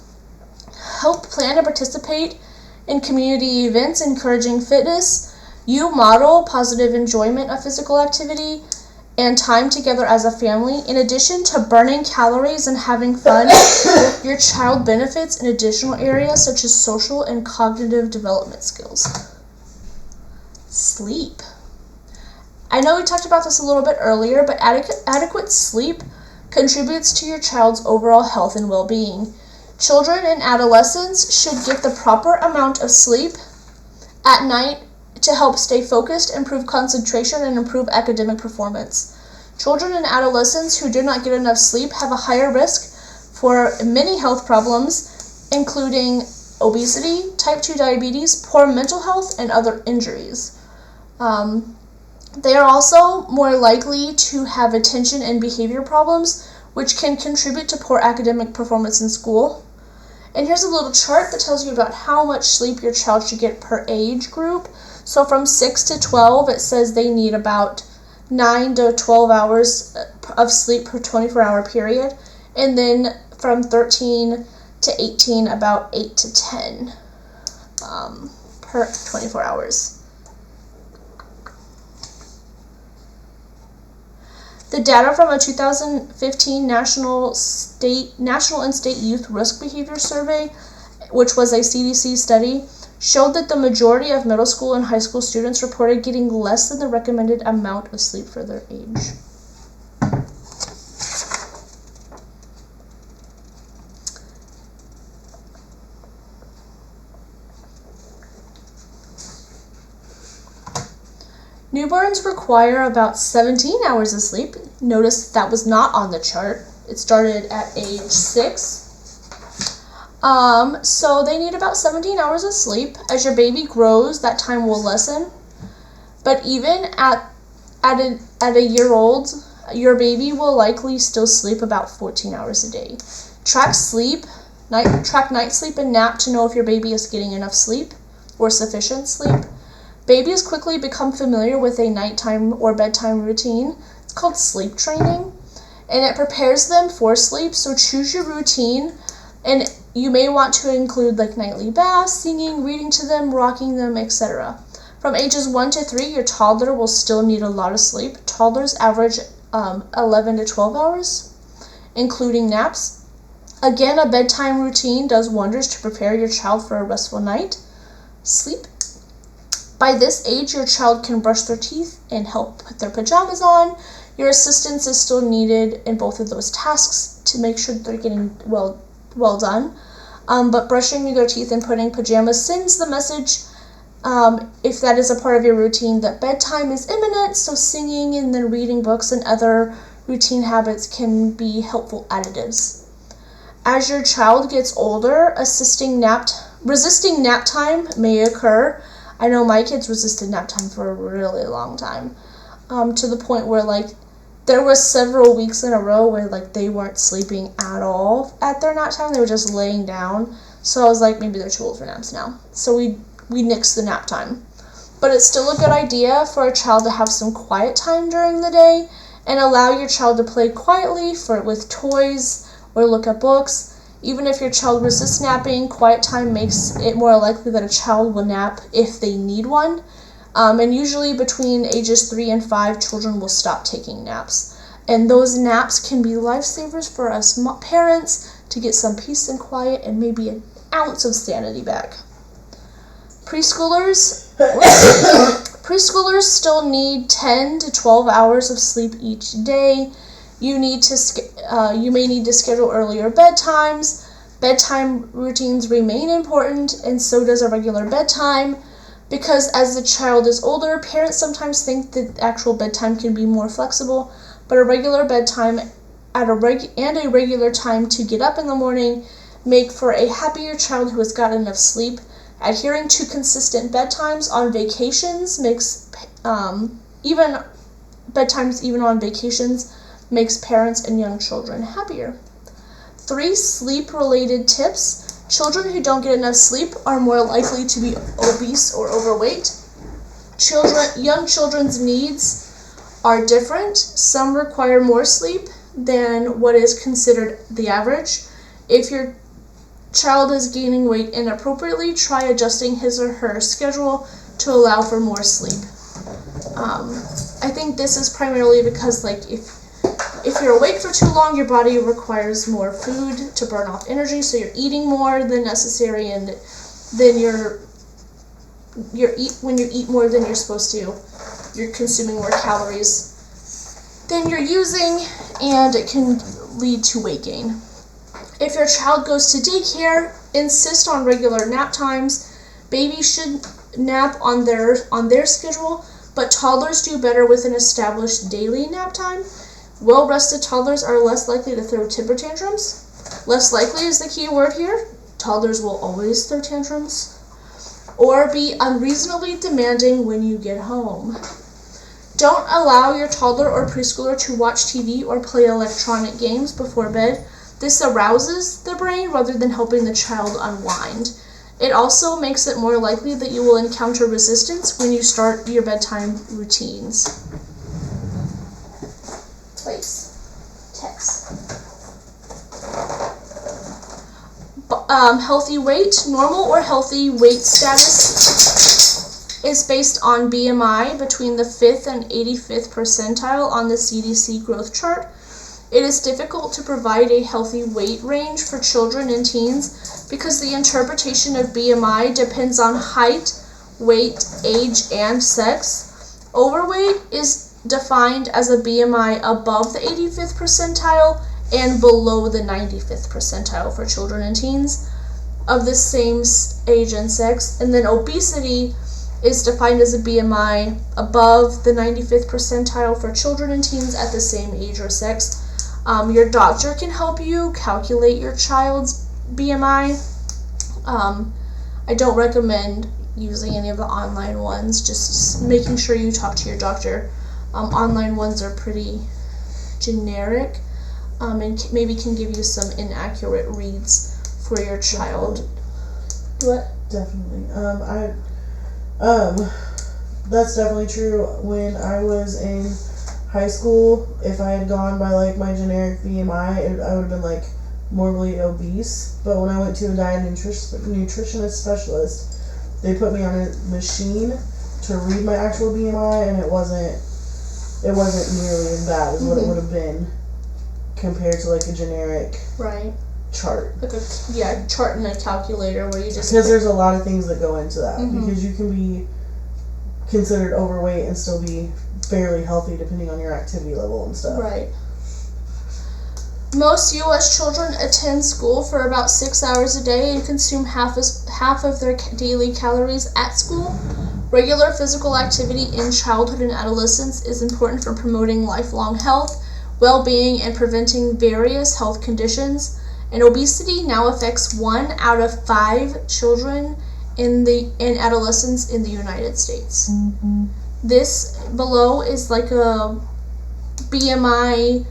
Help plan and participate in community events encouraging fitness. You model positive enjoyment of physical activity and time together as a family. In addition to burning calories and having fun, your child benefits in additional areas such as social and cognitive development skills. Sleep. I know we talked about this a little bit earlier, but adequate sleep contributes to your child's overall health and well-being. Children and adolescents should get the proper amount of sleep at night to help stay focused, improve concentration, and improve academic performance. Children and adolescents who do not get enough sleep have a higher risk for many health problems, including obesity, type 2 diabetes, poor mental health, and other injuries. They are also more likely to have attention and behavior problems, which can contribute to poor academic performance in school. And here's a little chart that tells you about how much sleep your child should get per age group. So from 6 to 12, it says they need about 9 to 12 hours of sleep per 24-hour period. And then from 13 to 18, about 8 to 10 per 24 hours. The data from a 2015 National and State Youth Risk Behavior Survey, which was a CDC study, showed that the majority of middle school and high school students reported getting less than the recommended amount of sleep for their age. Newborns require about 17 hours of sleep. Notice that was not on the chart. It started at age 6. So they need about 17 hours of sleep. As your baby grows, that time will lessen. But even at a year old, your baby will likely still sleep about 14 hours a day. Track night sleep and nap to know if your baby is getting enough sleep or sufficient sleep. Babies quickly become familiar with a nighttime or bedtime routine. It's called sleep training, and it prepares them for sleep. So choose your routine, and you may want to include like nightly baths, singing, reading to them, rocking them, etc. From ages 1 to 3, your toddler will still need a lot of sleep. Toddlers average 11 to 12 hours, including naps. Again, a bedtime routine does wonders to prepare your child for a restful night sleep. By this age, your child can brush their teeth and help put their pajamas on. Your assistance is still needed in both of those tasks to make sure that they're getting well done. But brushing their teeth and putting pajamas sends the message, if that is a part of your routine, that bedtime is imminent, so singing and then reading books and other routine habits can be helpful additives. As your child gets older, resisting nap time may occur. I know my kids resisted nap time for a really long time, to the point where like there was several weeks in a row where like they weren't sleeping at all at their nap time. They were just laying down. So I was like, maybe they're too old for naps now. So we nixed the nap time. But it's still a good idea for a child to have some quiet time during the day and allow your child to play quietly with toys or look at books. Even if your child resists napping, quiet time makes it more likely that a child will nap if they need one. And usually between ages 3 and 5, children will stop taking naps. And those naps can be lifesavers for us parents to get some peace and quiet and maybe an ounce of sanity back. Preschoolers still need 10 to 12 hours of sleep each day. You may need to schedule earlier bedtimes. Bedtime routines remain important, and so does a regular bedtime, because as the child is older, parents sometimes think that actual bedtime can be more flexible, but a regular bedtime and a regular time to get up in the morning make for a happier child who has got enough sleep. Adhering to consistent bedtimes on vacations makes even on vacations makes parents and young children happier. 3 sleep-related tips. Children who don't get enough sleep are more likely to be obese or overweight. Young children's needs are different. Some require more sleep than what is considered the average. If your child is gaining weight inappropriately, try adjusting his or her schedule to allow for more sleep. I think this is primarily because if you're awake for too long, your body requires more food to burn off energy, so you're eating more than necessary, and then when you eat more than you're supposed to, you're consuming more calories than you're using, and it can lead to weight gain. If your child goes to daycare, insist on regular nap times. Babies should nap on their schedule, but toddlers do better with an established daily nap time. Well-rested toddlers are less likely to throw temper tantrums. Less likely is the key word here. Toddlers will always throw tantrums. Or be unreasonably demanding when you get home. Don't allow your toddler or preschooler to watch TV or play electronic games before bed. This arouses the brain rather than helping the child unwind. It also makes it more likely that you will encounter resistance when you start your bedtime routines. Place. Text. Healthy weight. Normal or healthy weight status is based on BMI between the 5th and 85th percentile on the CDC growth chart. It is difficult to provide a healthy weight range for children and teens because the interpretation of BMI depends on height, weight, age, and sex. Overweight is defined as a BMI above the 85th percentile and below the 95th percentile for children and teens of the same age and sex. And then obesity is defined as a BMI above the 95th percentile for children and teens at the same age or sex. Your doctor can help you calculate your child's BMI. I don't recommend using any of the online ones, just making sure you talk to your doctor. Online ones are pretty generic and maybe can give you some inaccurate reads for your child. What? Definitely. That's definitely true. When I was in high school, if I had gone by like my generic BMI, I would have been like morbidly obese. But when I went to a diet nutritionist specialist, they put me on a machine to read my actual BMI, and it wasn't nearly as bad as what it would have been compared to like a generic chart. Like a chart and a calculator where you just, because there's a lot of things that go into that, because you can be considered overweight and still be fairly healthy depending on your activity level and stuff. Right. Most U.S. children attend school for about 6 hours a day and consume half of their daily calories at school. Regular physical activity in childhood and adolescence is important for promoting lifelong health, well-being, and preventing various health conditions. And obesity now affects 1 out of 5 children in adolescents in the United States. This below is like a BMI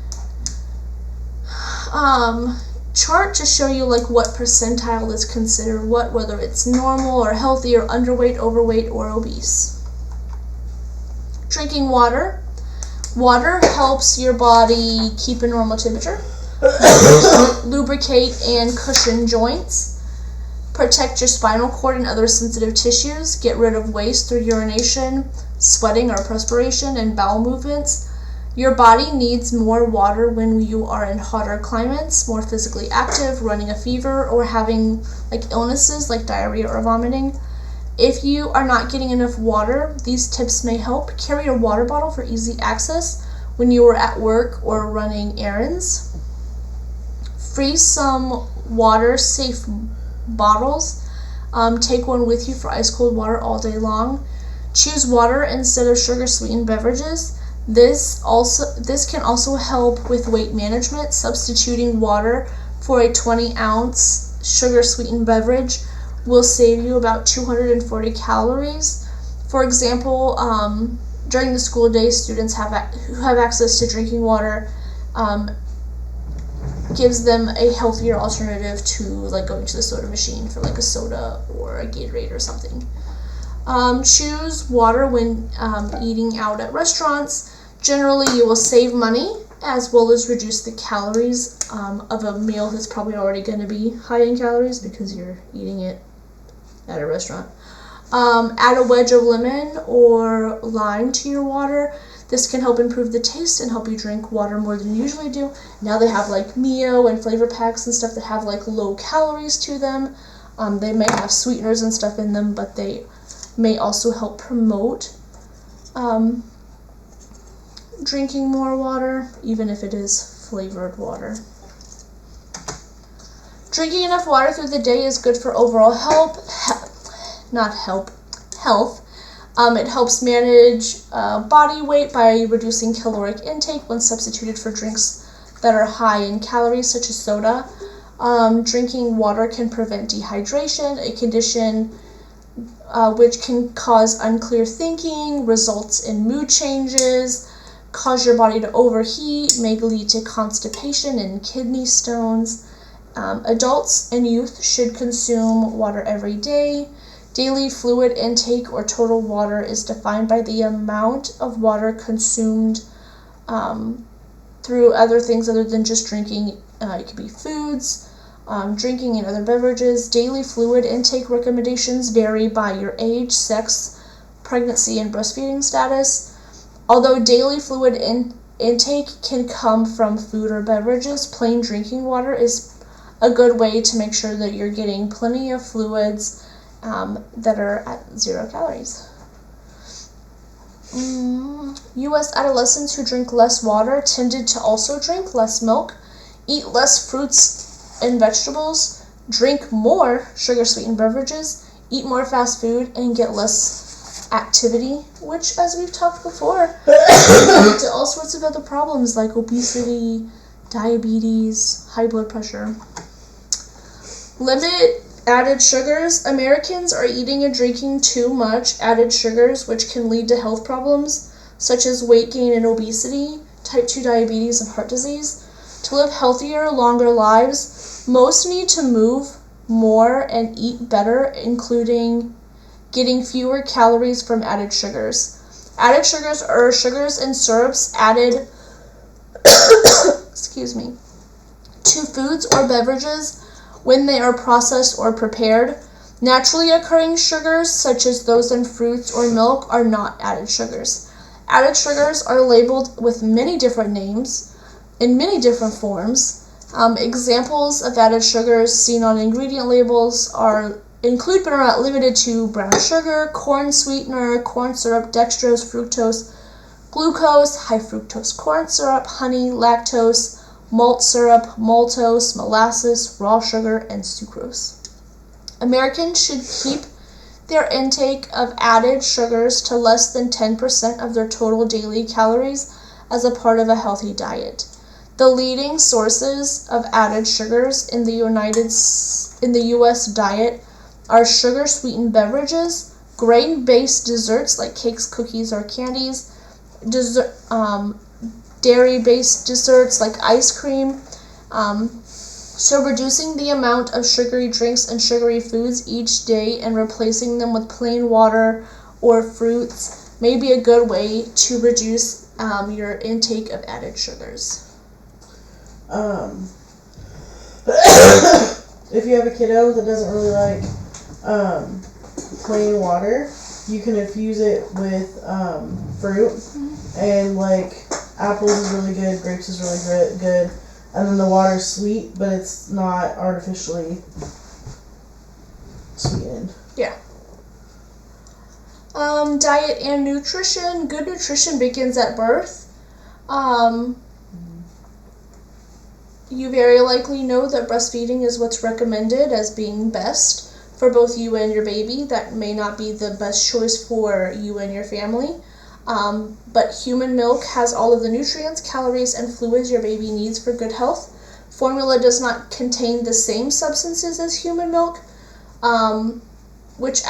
chart to show you like what percentile is considered what, whether it's normal or healthy or underweight, overweight, or obese. Drinking water. Water helps your body keep a normal temperature, lubricate and cushion joints, protect your spinal cord and other sensitive tissues, get rid of waste through urination, sweating or perspiration, and bowel movements. Your body needs more water when you are in hotter climates, more physically active, running a fever, or having like illnesses like diarrhea or vomiting. If you are not getting enough water, these tips may help. Carry a water bottle for easy access when you are at work or running errands. Freeze some water-safe bottles. Take one with you for ice-cold water all day long. Choose water instead of sugar-sweetened beverages. This can also help with weight management. Substituting water for a 20-ounce sugar-sweetened beverage will save you about 240 calories. For example, during the school day, students who have access to drinking water gives them a healthier alternative to like going to the soda machine for like a soda or a Gatorade or something. Choose water when eating out at restaurants. Generally, you will save money as well as reduce the calories of a meal that's probably already going to be high in calories because you're eating it at a restaurant. Add a wedge of lemon or lime to your water. This can help improve the taste and help you drink water more than you usually do. Now they have like Mio and flavor packs and stuff that have like low calories to them. They may have sweeteners and stuff in them, but they may also help promote drinking more water, even if it is flavored water. Drinking enough water through the day is good for overall health. It helps manage body weight by reducing caloric intake when substituted for drinks that are high in calories, such as soda. Drinking water can prevent dehydration, a condition which can cause unclear thinking, results in mood changes, cause your body to overheat, may lead to constipation and kidney stones. Adults and youth should consume water every day. Daily fluid intake or total water is defined by the amount of water consumed through other things other than just drinking. It could be foods, drinking, and other beverages. Daily fluid intake recommendations vary by your age, sex, pregnancy, and breastfeeding status. Although daily fluid intake can come from food or beverages, plain drinking water is a good way to make sure that you're getting plenty of fluids that are at 0 calories. U.S. adolescents who drink less water tended to also drink less milk, eat less fruits and vegetables, drink more sugar-sweetened beverages, eat more fast food, and get less activity, which, as we've talked before, lead to all sorts of other problems like obesity, diabetes, high blood pressure. Limit added sugars. Americans are eating and drinking too much added sugars, which can lead to health problems such as weight gain and obesity, type 2 diabetes, and heart disease. To live healthier, longer lives, most need to move more and eat better, including getting fewer calories from added sugars. Added sugars are sugars and syrups added to foods or beverages when they are processed or prepared. Naturally occurring sugars, such as those in fruits or milk, are not added sugars. Added sugars are labeled with many different names in many different forms. Examples of added sugars seen on ingredient labels include but are not limited to brown sugar, corn sweetener, corn syrup, dextrose, fructose, glucose, high fructose corn syrup, honey, lactose, malt syrup, maltose, molasses, raw sugar, and sucrose. Americans should keep their intake of added sugars to less than 10% of their total daily calories as a part of a healthy diet. The leading sources of added sugars in the U.S. diet are sugar-sweetened beverages, grain-based desserts like cakes, cookies, or candies, dairy-based desserts like ice cream. So reducing the amount of sugary drinks and sugary foods each day and replacing them with plain water or fruits may be a good way to reduce your intake of added sugars. If you have a kiddo that doesn't really like plain water, you can infuse it with fruit, and like apples is really good, grapes is really good, and then the water's sweet, but it's not artificially sweetened. Yeah. Diet and nutrition. Good nutrition begins at birth. You very likely know that breastfeeding is what's recommended as being best for both you and your baby. That may not be the best choice for you and your family. But human milk has all of the nutrients, calories, and fluids your baby needs for good health. Formula does not contain the same substances as human milk, which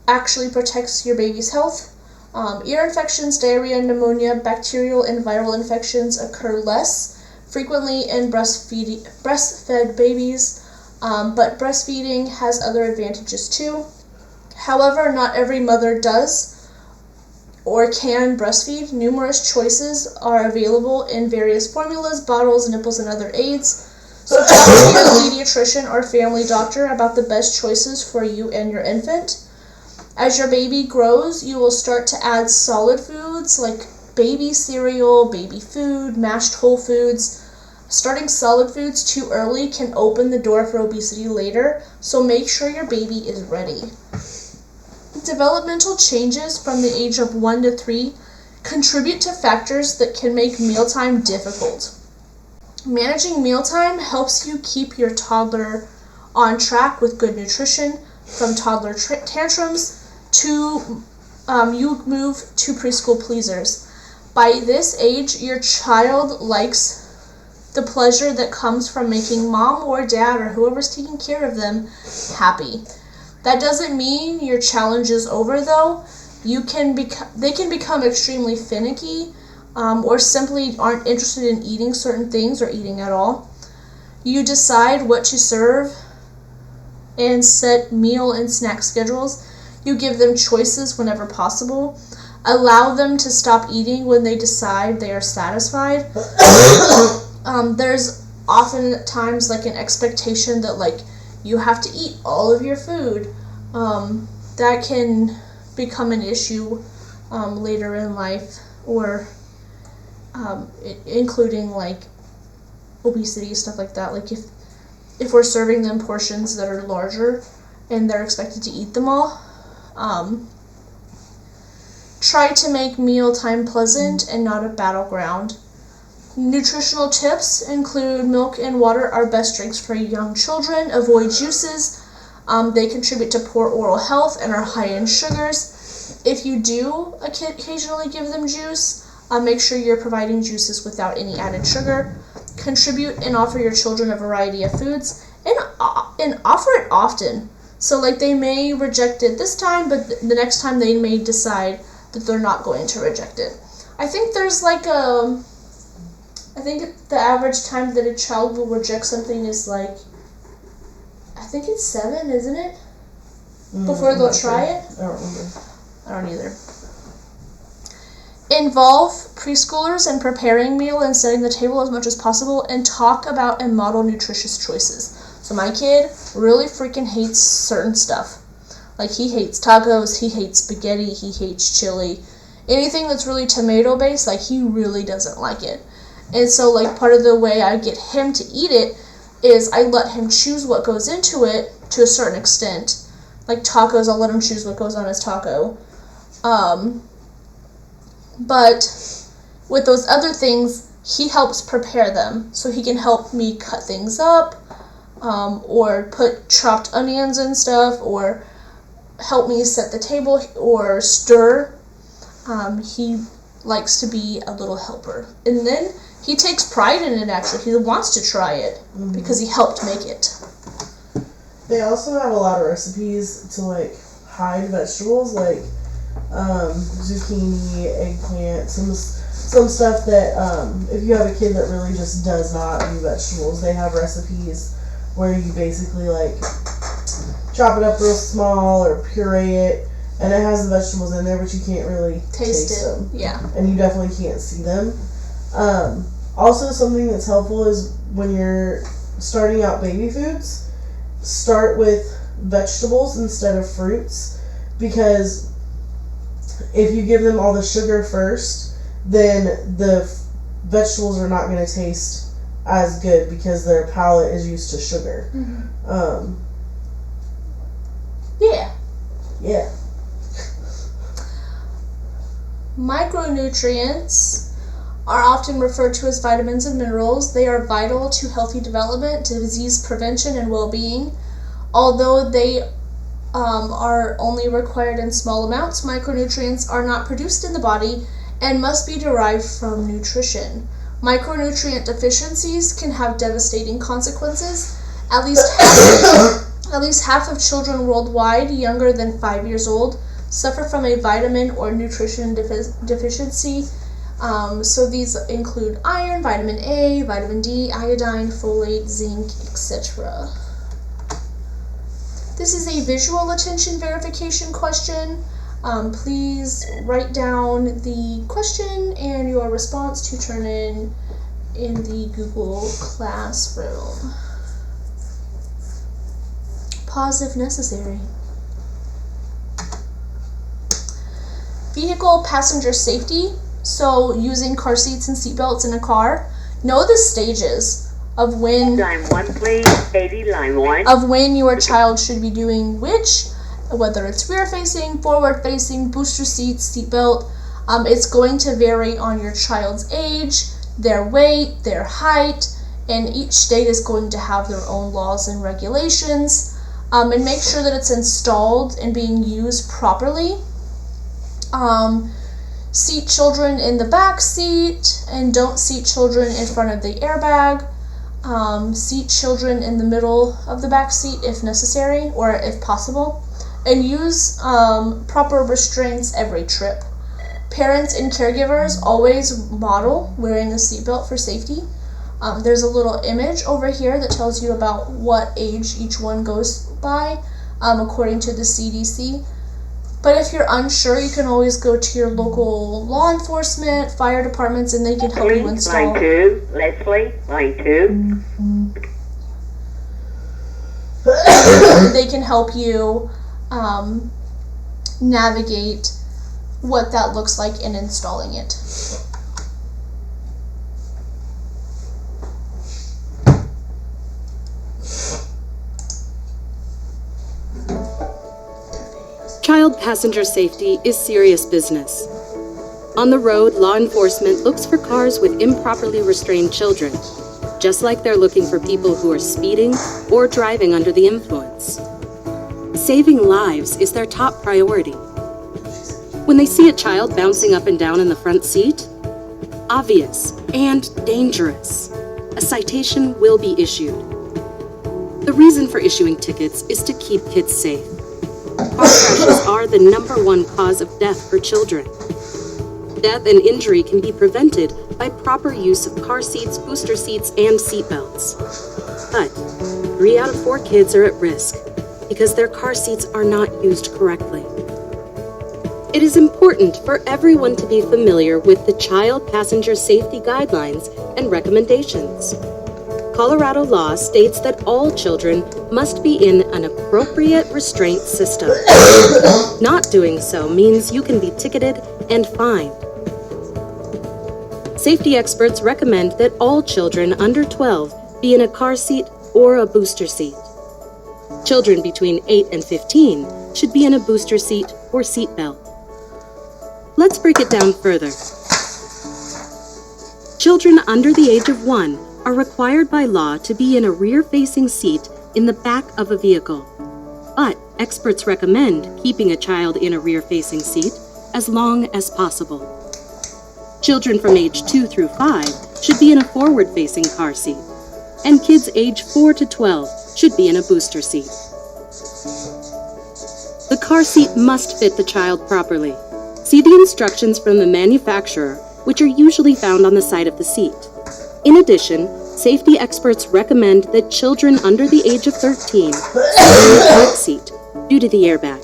actually protects your baby's health. Ear infections, diarrhea, pneumonia, bacterial and viral infections occur less frequently in breastfed babies, but breastfeeding has other advantages too. However, not every mother does or can breastfeed. Numerous choices are available in various formulas, bottles, nipples, and other aids. So talk to your pediatrician or family doctor about the best choices for you and your infant. As your baby grows, you will start to add solid foods like baby cereal, baby food, mashed whole foods. Starting solid foods too early can open the door for obesity later, so make sure your baby is ready. Developmental changes from the age of 1 to 3 contribute to factors that can make mealtime difficult. Managing mealtime helps you keep your toddler on track with good nutrition, from toddler tantrums to you move to preschool pleasers. By this age, your child likes the pleasure that comes from making mom or dad or whoever's taking care of them happy. That doesn't mean your challenge is over, though. They can become extremely finicky or simply aren't interested in eating certain things or eating at all. You decide what to serve and set meal and snack schedules. You give them choices whenever possible. Allow them to stop eating when they decide they are satisfied. There's often times like an expectation that like you have to eat all of your food. That can become an issue later in life, or including like obesity, stuff like that. Like if we're serving them portions that are larger and they're expected to eat them all. Try to make mealtime pleasant and not a battleground. Nutritional tips include milk and water are best drinks for young children. Avoid juices. They contribute to poor oral health and are high in sugars. If you do occasionally give them juice, make sure you're providing juices without any added sugar. Contribute and offer your children a variety of foods, and offer it often. So like they may reject it this time, but the next time they may decide that they're not going to reject it. I think there's like I think the average time that a child will reject something is like, I think it's 7, isn't it? Before they'll try it? I don't remember. I don't either. Involve preschoolers in preparing meal and setting the table as much as possible, and talk about and model nutritious choices. So my kid really freaking hates certain stuff. Like he hates tacos, he hates spaghetti, he hates chili. Anything that's really tomato based, like he really doesn't like it. And so like part of the way I get him to eat it is I let him choose what goes into it to a certain extent. Like tacos, I'll let him choose what goes on his taco. But with those other things, he helps prepare them. So he can help me cut things up, or put chopped onions and stuff, or help me set the table, or stir. He likes to be a little helper. And then he takes pride in it, actually. He wants to try it because he helped make it. They also have a lot of recipes to like hide vegetables, like zucchini, eggplant, some stuff that if you have a kid that really just does not do vegetables, they have recipes where you basically like chop it up real small or puree it, and it has the vegetables in there, but you can't really taste them. Yeah. And you definitely can't see them. Also, something that's helpful is when you're starting out baby foods, start with vegetables instead of fruits, because if you give them all the sugar first, then the vegetables are not going to taste as good because their palate is used to sugar. Yeah. Micronutrients are often referred to as vitamins and minerals. They are vital to healthy development, disease prevention, and well-being. Although they are only required in small amounts, micronutrients are not produced in the body and must be derived from nutrition. Micronutrient deficiencies can have devastating consequences. At least half of children worldwide younger than 5 years old suffer from a vitamin or nutrition deficiency. So these include iron, vitamin A, vitamin D, iodine, folate, zinc, etc. This is a visual attention verification question. Please write down the question and your response to turn in the Google Classroom. Pause if necessary. Vehicle passenger safety. So using car seats and seatbelts in a car. Know the stages of when Line 1, please. 80, line 1. of when your child should be doing which, whether it's rear facing, forward facing, booster seats, seatbelt. It's going to vary on your child's age, their weight, their height, and each state is going to have their own laws and regulations. And make sure that it's installed and being used properly. Seat children in the back seat and don't seat children in front of the airbag. Seat children in the middle of the back seat if necessary or if possible. And use proper restraints every trip. Parents and caregivers always model wearing the seatbelt for safety. There's a little image over here that tells you about what age each one goes by, according to the CDC. But if you're unsure, you can always go to your local law enforcement, fire departments, and they can help you install. Line 2, Leslie, line 2. They can help you navigate what that looks like in installing it. Child passenger safety is serious business. On the road, law enforcement looks for cars with improperly restrained children, just like they're looking for people who are speeding or driving under the influence. Saving lives is their top priority. When they see a child bouncing up and down in the front seat, obvious and dangerous, a citation will be issued. The reason for issuing tickets is to keep kids safe. Car crashes are the #1 cause of death for children. Death and injury can be prevented by proper use of car seats, booster seats, and seat belts. But 3 out of 4 kids are at risk because their car seats are not used correctly. It is important for everyone to be familiar with the Child Passenger Safety Guidelines and recommendations. Colorado law states that all children must be in an appropriate restraint system. Not doing so means you can be ticketed and fined. Safety experts recommend that all children under 12 be in a car seat or a booster seat. Children between 8 and 15 should be in a booster seat or seat belt. Let's break it down further. Children under the age of 1 are required by law to be in a rear-facing seat in the back of a vehicle. But experts recommend keeping a child in a rear-facing seat as long as possible. Children from age 2 through 5 should be in a forward-facing car seat, and kids age 4 to 12 should be in a booster seat. The car seat must fit the child properly. See the instructions from the manufacturer, which are usually found on the side of the seat. In addition, safety experts recommend that children under the age of 13 sit in the back seat due to the airbag.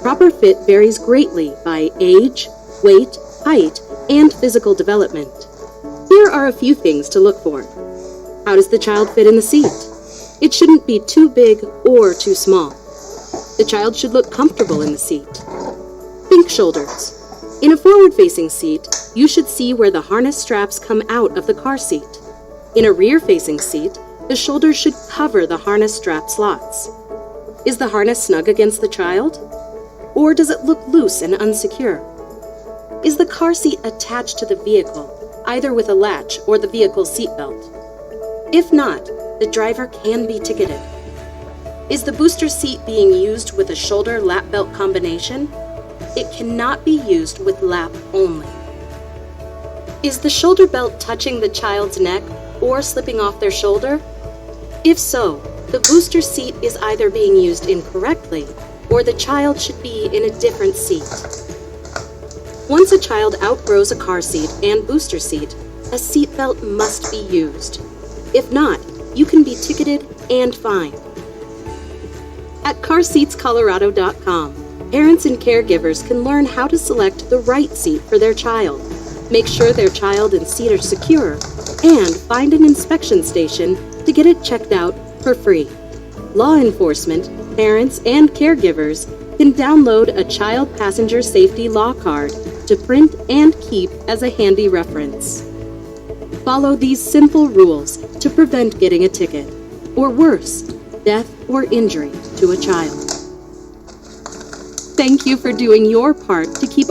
Proper fit varies greatly by age, weight, height, and physical development. Here are a few things to look for. How does the child fit in the seat? It shouldn't be too big or too small. The child should look comfortable in the seat. Think shoulders. In a forward-facing seat, you should see where the harness straps come out of the car seat. In a rear-facing seat, the shoulders should cover the harness strap slots. Is the harness snug against the child? Or does it look loose and unsecure? Is the car seat attached to the vehicle, either with a latch or the vehicle's seatbelt? If not, the driver can be ticketed. Is the booster seat being used with a shoulder-lap belt combination? It cannot be used with lap only. Is the shoulder belt touching the child's neck or slipping off their shoulder? If so, the booster seat is either being used incorrectly or the child should be in a different seat. Once a child outgrows a car seat and booster seat, a seat belt must be used. If not, you can be ticketed and fined. At CarSeatsColorado.com, parents and caregivers can learn how to select the right seat for their child, make sure their child and seat are secure, and find an inspection station to get it checked out for free. Law enforcement, parents, and caregivers can download a child passenger safety law card to print and keep as a handy reference. Follow these simple rules to prevent getting a ticket, or worse, death or injury to a child. Thank you for doing your part to keep.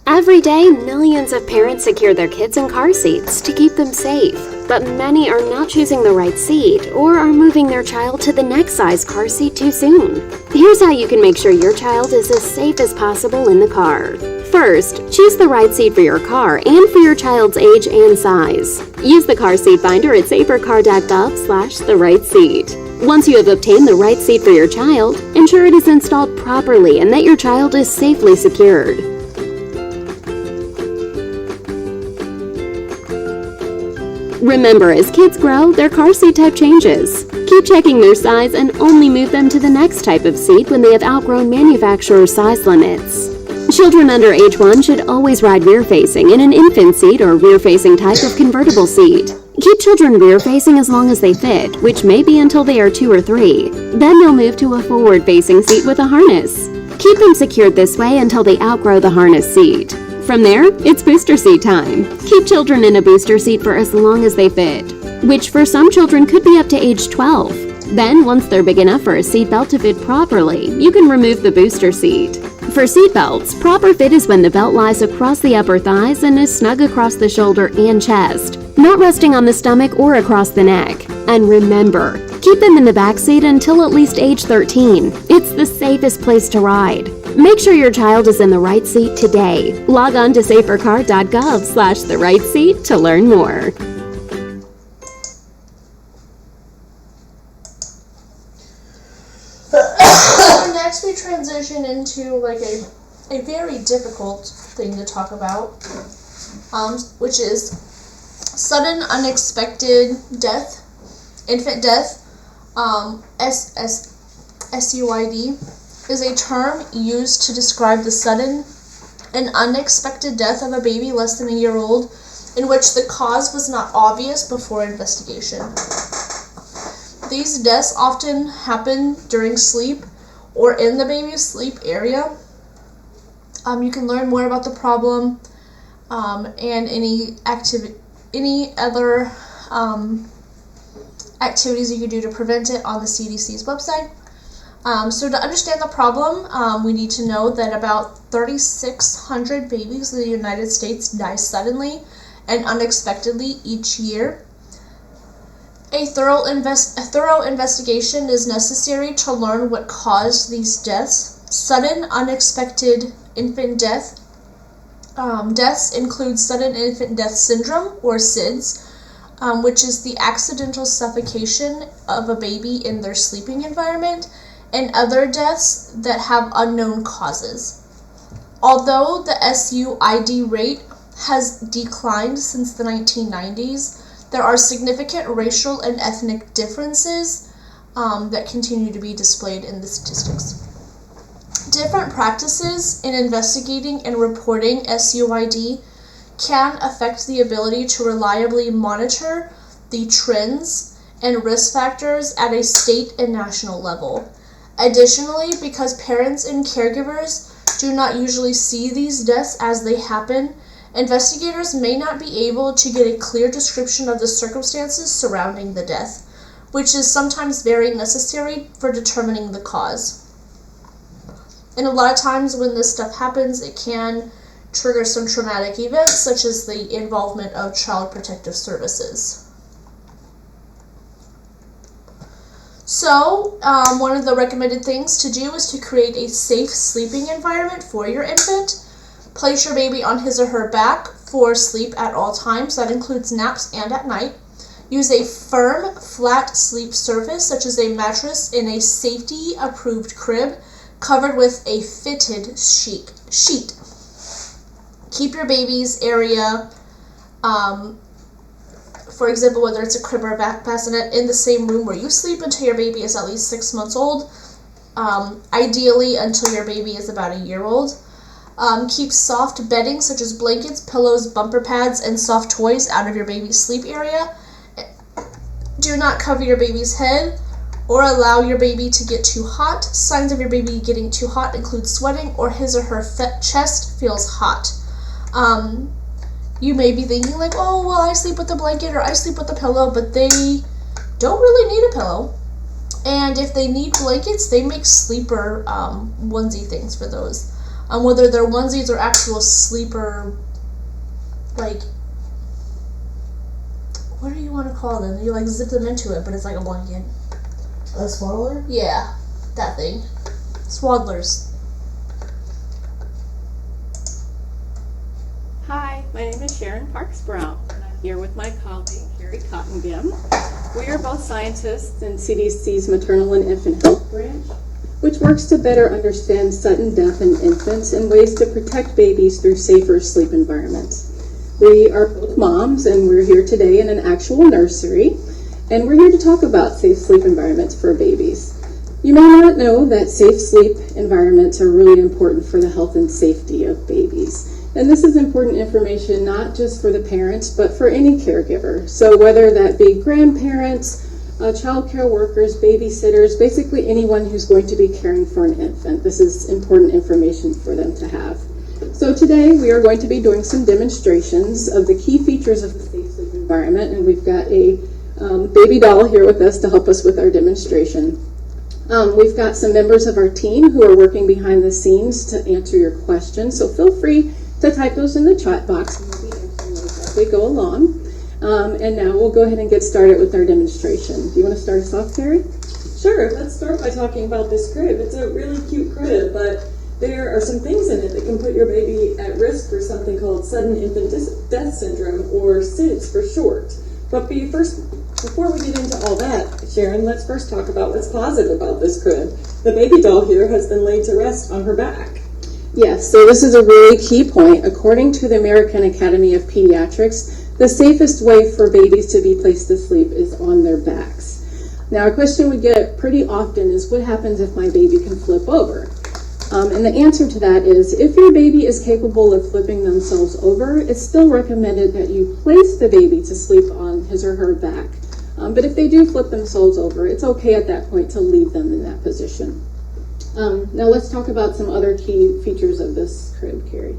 Every day, millions of parents secure their kids in car seats to keep them safe, but many are not choosing the right seat or are moving their child to the next size car seat too soon. Here's how you can make sure your child is as safe as possible in the car. First, choose the right seat for your car and for your child's age and size. Use the car seat finder at safercar.gov/therightseat. Once you have obtained the right seat for your child, ensure it is installed properly and that your child is safely secured. Remember, as kids grow, their car seat type changes. Keep checking their size and only move them to the next type of seat when they have outgrown manufacturer size limits. Children under age 1 should always ride rear-facing in an infant seat or rear-facing type of convertible seat. Keep children rear-facing as long as they fit, which may be until they are 2 or 3. Then they'll move to a forward-facing seat with a harness. Keep them secured this way until they outgrow the harness seat. From there, it's booster seat time. Keep children in a booster seat for as long as they fit, which for some children could be up to age 12. Then, once they're big enough for a seatbelt to fit properly, you can remove the booster seat. For seatbelts, proper fit is when the belt lies across the upper thighs and is snug across the shoulder and chest, not resting on the stomach or across the neck. And remember, keep them in the back seat until at least age 13. It's the safest place to ride. Make sure your child is in the right seat today. Log on to safercar.gov/the-right-seat to learn more. Next, we transition into like a very difficult thing to talk about, which is sudden unexpected death, infant death. SUID is a term used to describe the sudden and unexpected death of a baby less than a year old, in which the cause was not obvious before investigation. These deaths often happen during sleep or in the baby's sleep area. You can learn more about the problem and any other activities you can do to prevent it on the CDC's website. So to understand the problem, we need to know that about 3,600 babies in the United States die suddenly and unexpectedly each year. A thorough investigation is necessary to learn what caused these deaths. Sudden unexpected infant deaths include sudden infant death syndrome, or SIDS, which is the accidental suffocation of a baby in their sleeping environment, and other deaths that have unknown causes. Although the SUID rate has declined since the 1990s, there are significant racial and ethnic differences that continue to be displayed in the statistics. Different practices in investigating and reporting SUID can affect the ability to reliably monitor the trends and risk factors at a state and national level. Additionally, because parents and caregivers do not usually see these deaths as they happen, investigators may not be able to get a clear description of the circumstances surrounding the death, which is sometimes very necessary for determining the cause. And a lot of times when this stuff happens, it can trigger some traumatic events, such as the involvement of Child Protective Services. So, one of the recommended things to do is to create a safe sleeping environment for your infant. Place your baby on his or her back for sleep at all times. That includes naps and at night. Use a firm, flat sleep surface, such as a mattress in a safety-approved crib, covered with a fitted sheet. Keep your baby's area, for example, whether it's a crib or a back bassinet, in the same room where you sleep until your baby is at least 6 months old, ideally until your baby is about a year old. Keep soft bedding such as blankets, pillows, bumper pads, and soft toys out of your baby's sleep area. Do not cover your baby's head or allow your baby to get too hot. Signs of your baby getting too hot include sweating or his or her chest feels hot. You may be thinking like, oh, well, I sleep with a blanket or I sleep with a pillow, but they don't really need a pillow. And if they need blankets, they make sleeper onesie things for those. Whether they're onesies or actual sleeper, like, what do you want to call them? You like zip them into it, but it's like a blanket. A swaddler? Yeah, that thing. Swaddlers. Hi, my name is Sharon Parks Brown, and I'm here with my colleague, Carrie Cottonbim. We are both scientists in CDC's Maternal and Infant Health Branch, which works to better understand sudden death in infants and ways to protect babies through safer sleep environments. We are both moms, and we're here today in an actual nursery, and we're here to talk about safe sleep environments for babies. You may not know that safe sleep environments are really important for the health and safety of babies. And this is important information not just for the parents, but for any caregiver. So whether that be grandparents, child care workers, babysitters, basically anyone who's going to be caring for an infant, this is important information for them to have. So today we are going to be doing some demonstrations of the key features of the safe sleep environment, and we've got a baby doll here with us to help us with our demonstration. We've got some members of our team who are working behind the scenes to answer your questions, so feel free to type those in the chat box, and we'll be answering those as we go along. And now we'll go ahead and get started with our demonstration. Do you want to start us off, Carrie? Sure, let's start by talking about this crib. It's a really cute crib, but there are some things in it that can put your baby at risk for something called sudden infant death syndrome, or SIDS for short. But before we get into all that, Sharon, let's first talk about what's positive about this crib. The baby doll here has been laid to rest on her back. Yes, so this is a really key point. According to the American Academy of Pediatrics, the safest way for babies to be placed to sleep is on their backs. Now, a question we get pretty often is, what happens if my baby can flip over? And the answer to that is, if your baby is capable of flipping themselves over, it's still recommended that you place the baby to sleep on his or her back. But if they do flip themselves over, it's okay at that point to leave them in that position. Now let's talk about some other key features of this crib, Carrie.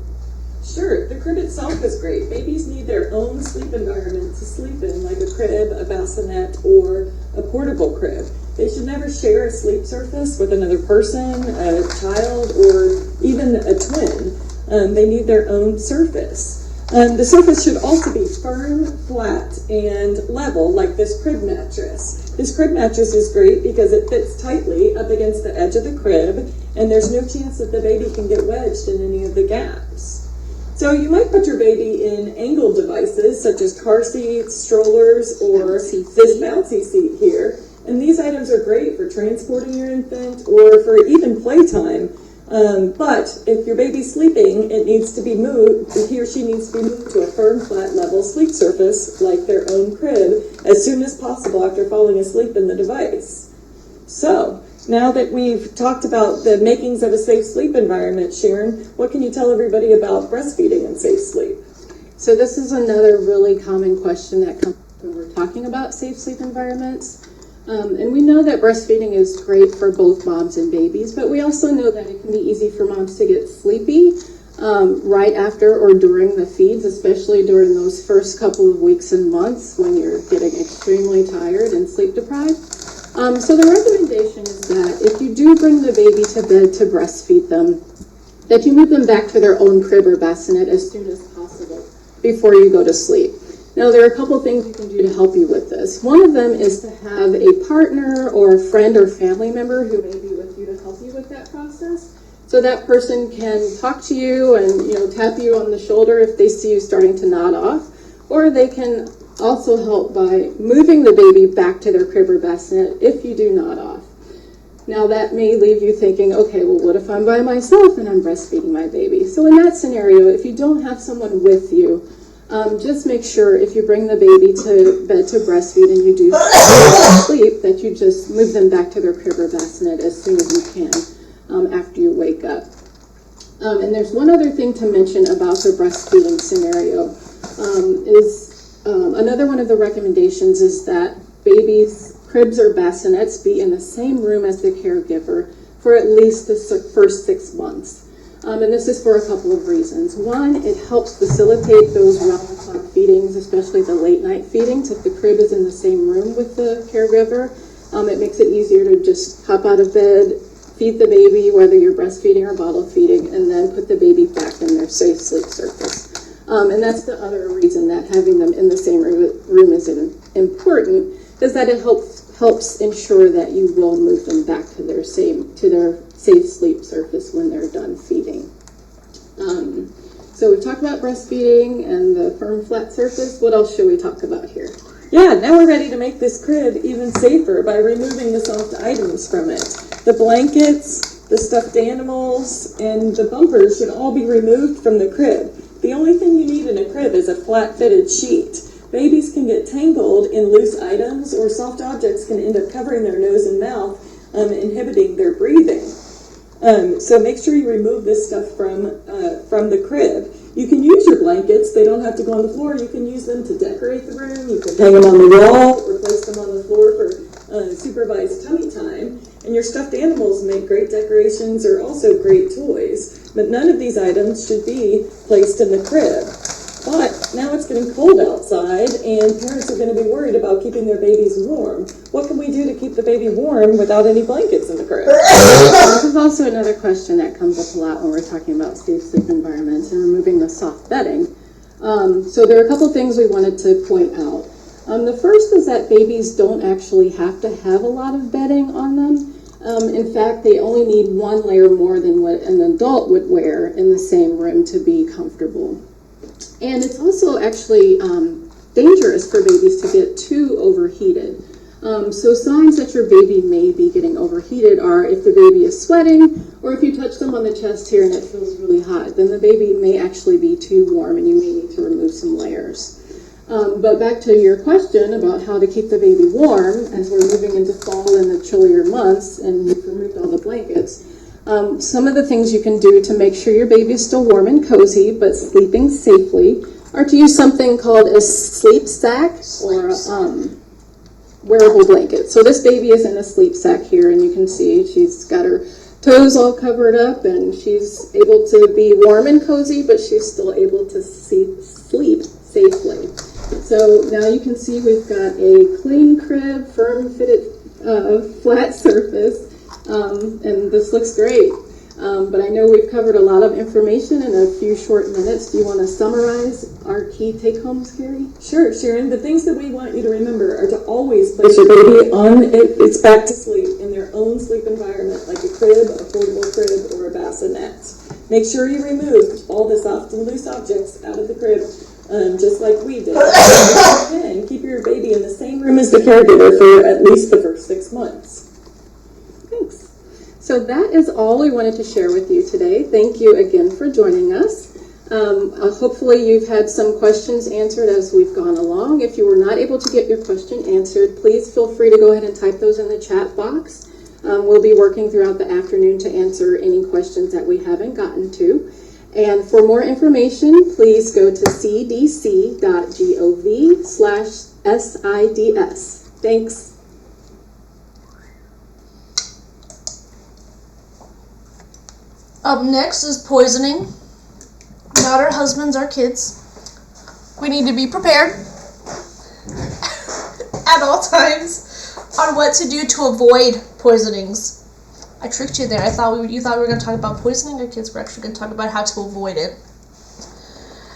Sure, the crib itself is great. Babies need their own sleep environment to sleep in, like a crib, a bassinet, or a portable crib. They should never share a sleep surface with another person, a child, or even a twin. They need their own surface. The surface should also be firm, flat, and level, like this crib mattress. This crib mattress is great because it fits tightly up against the edge of the crib, and there's no chance that the baby can get wedged in any of the gaps. So you might put your baby in angled devices such as car seats, strollers, or this bouncy seat here. And these items are great for transporting your infant or for even playtime. But if your baby's sleeping, it needs to be moved, he or she needs to be moved to a firm, flat, level sleep surface like their own crib as soon as possible after falling asleep in the device. So, now that we've talked about the makings of a safe sleep environment, Sharon, what can you tell everybody about breastfeeding and safe sleep? So this is another really common question that comes when we're talking about safe sleep environments. And we know that breastfeeding is great for both moms and babies, but we also know that it can be easy for moms to get sleepy right after or during the feeds, especially during those first couple of weeks and months when you're getting extremely tired and sleep deprived. So the recommendation is that if you do bring the baby to bed to breastfeed them, that you move them back to their own crib or bassinet as soon as possible before you go to sleep. Now, there are a couple things you can do to help you with this. One of them is to have a partner or a friend or family member who may be with you to help you with that process. So that person can talk to you and tap you on the shoulder if they see you starting to nod off, or they can also help by moving the baby back to their crib or bassinet if you do nod off. Now that may leave you thinking, okay, well, what if I'm by myself and I'm breastfeeding my baby? So in that scenario, if you don't have someone with you, just make sure if you bring the baby to bed to breastfeed and you do sleep, that you just move them back to their crib or bassinet as soon as you can after you wake up. And there's one other thing to mention about the breastfeeding scenario. Another one of the recommendations is that babies' cribs or bassinets be in the same room as the caregiver for at least the first 6 months. And this is for a couple of reasons. One, it helps facilitate those round-the-clock feedings, especially the late-night feedings. If the crib is in the same room with the caregiver, it makes it easier to just hop out of bed, feed the baby, whether you're breastfeeding or bottle feeding, and then put the baby back in their safe sleep surface. And that's the other reason that having them in the same room is important, is that it helps ensure that you will move them back to their safe sleep surface when they're done feeding. So we've talked about breastfeeding and the firm flat surface. What else should we talk about here? Yeah, now we're ready to make this crib even safer by removing the soft items from it. The blankets, the stuffed animals, and the bumpers should all be removed from the crib. The only thing you need in a crib is a flat-fitted sheet. Babies can get tangled in loose items, or soft objects can end up covering their nose and mouth, inhibiting their breathing. So make sure you remove this stuff from the crib. You can use your blankets. They don't have to go on the floor. You can use them to decorate the room. You can hang them on the wall or place them on the floor for supervised tummy time. And your stuffed animals make great decorations or also great toys. But none of these items should be placed in the crib. But now it's getting cold outside, and parents are going to be worried about keeping their babies warm. What can we do to keep the baby warm without any blankets in the crib? This is also another question that comes up a lot when we're talking about safe sleep environments and removing the soft bedding. So there are a couple things we wanted to point out. The first is that babies don't actually have to have a lot of bedding on them. In fact, they only need one layer more than what an adult would wear in the same room to be comfortable. And it's also actually dangerous for babies to get too overheated. So signs that your baby may be getting overheated are if the baby is sweating, or if you touch them on the chest here and it feels really hot, then the baby may actually be too warm and you may need to remove some layers. But back to your question about how to keep the baby warm as we're moving into fall and the chillier months and you've removed all the blankets. Some of the things you can do to make sure your baby is still warm and cozy but sleeping safely are to use something called a sleep sack or wearable blanket. So this baby is in a sleep sack here, and you can see she's got her toes all covered up and she's able to be warm and cozy, but she's still able to sleep safely. So now you can see we've got a clean crib, firm fitted flat surface. And this looks great, but I know we've covered a lot of information in a few short minutes. Do you want to summarize our key take-homes, Carrie? Sure, Sharon. The things that we want you to remember are to always place your baby on its back to sleep in their own sleep environment, like a crib, a portable crib, or a bassinet. Make sure you remove all the soft and loose objects out of the crib, just like we did. And keep your baby in the same room as the caregiver for at least the first 6 months. Thanks. So that is all we wanted to share with you today. Thank you again for joining us. Hopefully you've had some questions answered as we've gone along. If you were not able to get your question answered, please feel free to go ahead and type those in the chat box. We'll be working throughout the afternoon to answer any questions that we haven't gotten to. And for more information, please go to cdc.gov/SIDS. Thanks. Up next is poisoning. Not our husbands, our kids. We need to be prepared at all times on what to do to avoid poisonings. I tricked you there. You thought we were going to talk about poisoning our kids. We're actually going to talk about how to avoid it.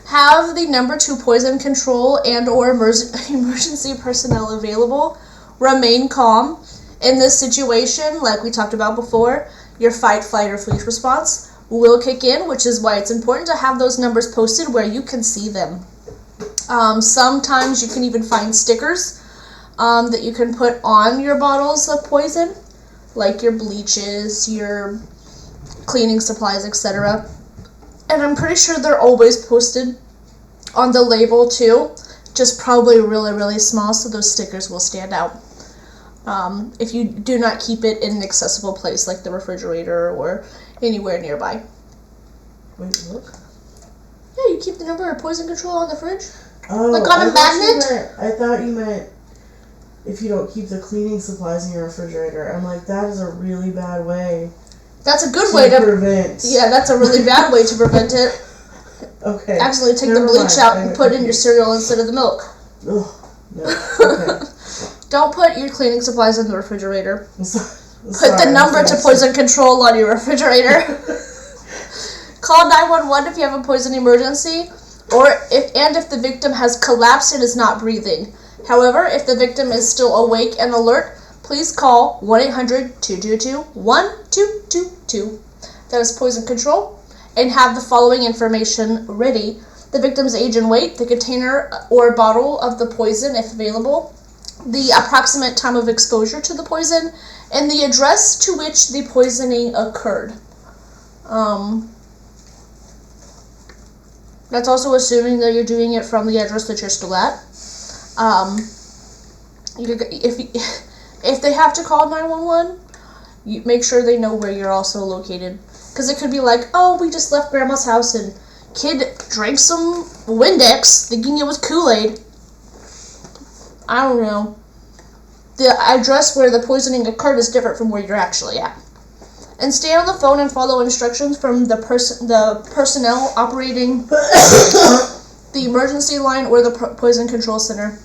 Have the number 2 poison control and or emergency personnel available. Remain calm. In this situation, like we talked about before, your fight, flight, or fleet response will kick in, which is why it's important to have those numbers posted where you can see them. Sometimes you can even find stickers that you can put on your bottles of poison, like your bleaches, your cleaning supplies, etc. And I'm pretty sure they're always posted on the label too, just probably really, really small so those stickers will stand out. If you do not keep it in an accessible place like the refrigerator or anywhere nearby. Wait, look. Yeah, you keep the number of poison control on the fridge. Oh, like on a magnet? I thought you meant if you don't keep the cleaning supplies in your refrigerator. I'm like, that is a really bad way. That's a good way to prevent. Yeah, that's a really bad way to prevent it. Okay. Actually, take the bleach out and put it in your cereal instead of the milk. Ugh, no. Okay. Don't put your cleaning supplies in the refrigerator. Put the number to poison control on your refrigerator. Call 911 if you have a poison emergency, if the victim has collapsed and is not breathing. However, if the victim is still awake and alert, please call 1-800-222-1222. That is poison control, and have the following information ready the victim's age and weight, the container or bottle of the poison if available, the approximate time of exposure to the poison, and the address to which the poisoning occurred. That's also assuming that you're doing it from the address that you're still at. If they have to call 911, you make sure they know where you're also located. Because it could be like, oh, we just left Grandma's house and kid drank some Windex thinking it was Kool-Aid. I don't know. The address where the poisoning occurred is different from where you're actually at. And stay on the phone and follow instructions from the personnel operating the emergency line or the poison control center.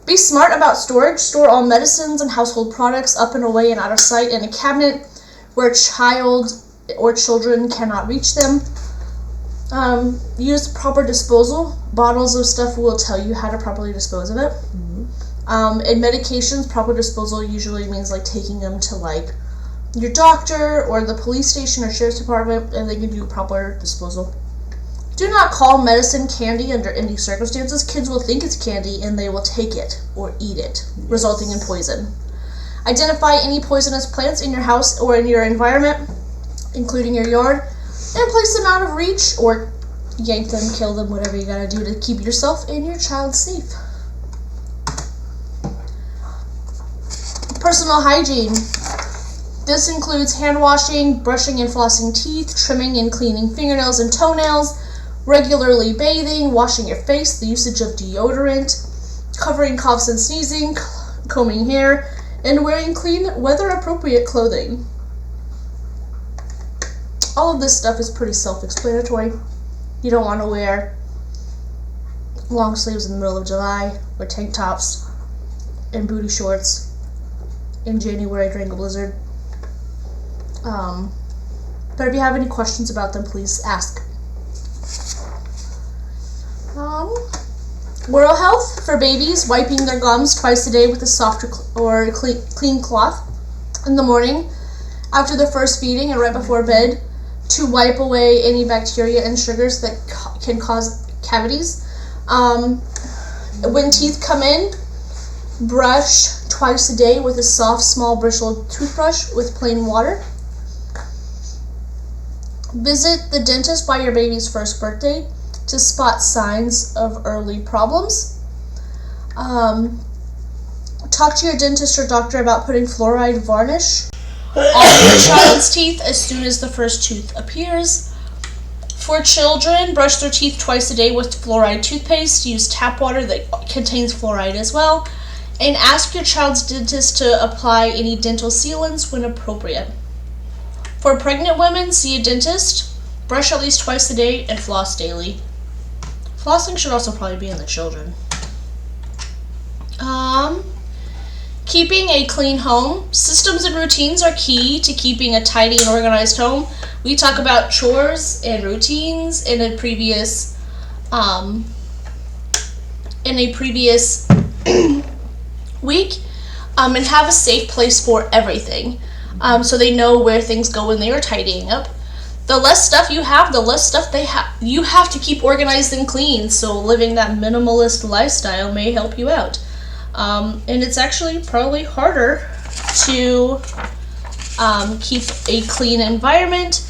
Be smart about storage. Store all medicines and household products up and away and out of sight in a cabinet where child or children cannot reach them. Use proper disposal. Bottles of stuff will tell you how to properly dispose of it. In medications, proper disposal usually means like taking them to like your doctor or the police station or sheriff's department, and they can do proper disposal. Do not call medicine candy under any circumstances. Kids will think it's candy and they will take it or eat it, resulting in poison. Identify any poisonous plants in your house or in your environment, including your yard, and place them out of reach or yank them, kill them, whatever you gotta do to keep yourself and your child safe. Personal hygiene. This includes hand washing, brushing and flossing teeth, trimming and cleaning fingernails and toenails, regularly bathing, washing your face, the usage of deodorant, covering coughs and sneezing, combing hair, and wearing clean, weather-appropriate clothing. All of this stuff is pretty self-explanatory. You don't want to wear long sleeves in the middle of July, or tank tops and booty shorts in January during a blizzard. But if you have any questions about them, please ask. Oral health for babies, wiping their gums twice a day with a soft or clean cloth in the morning, after the first feeding and right before bed, to wipe away any bacteria and sugars that can cause cavities. When teeth come in, brush twice a day with a soft, small bristled toothbrush with plain water. Visit the dentist by your baby's first birthday to spot signs of early problems. Talk to your dentist or doctor about putting fluoride varnish on your child's teeth as soon as the first tooth appears. For children, brush their teeth twice a day with fluoride toothpaste. Use tap water that contains fluoride as well. And ask your child's dentist to apply any dental sealants when appropriate. For pregnant women, see a dentist. Brush at least twice a day and floss daily. Flossing should also probably be in the children. Keeping a clean home. Systems and routines are key to keeping a tidy and organized home. We talk about chores and routines in a previous week, and have a safe place for everything, so they know where things go when they are tidying up. The less stuff you have, the less stuff you have to keep organized and clean, so living that minimalist lifestyle may help you out. And it's actually probably harder to keep a clean environment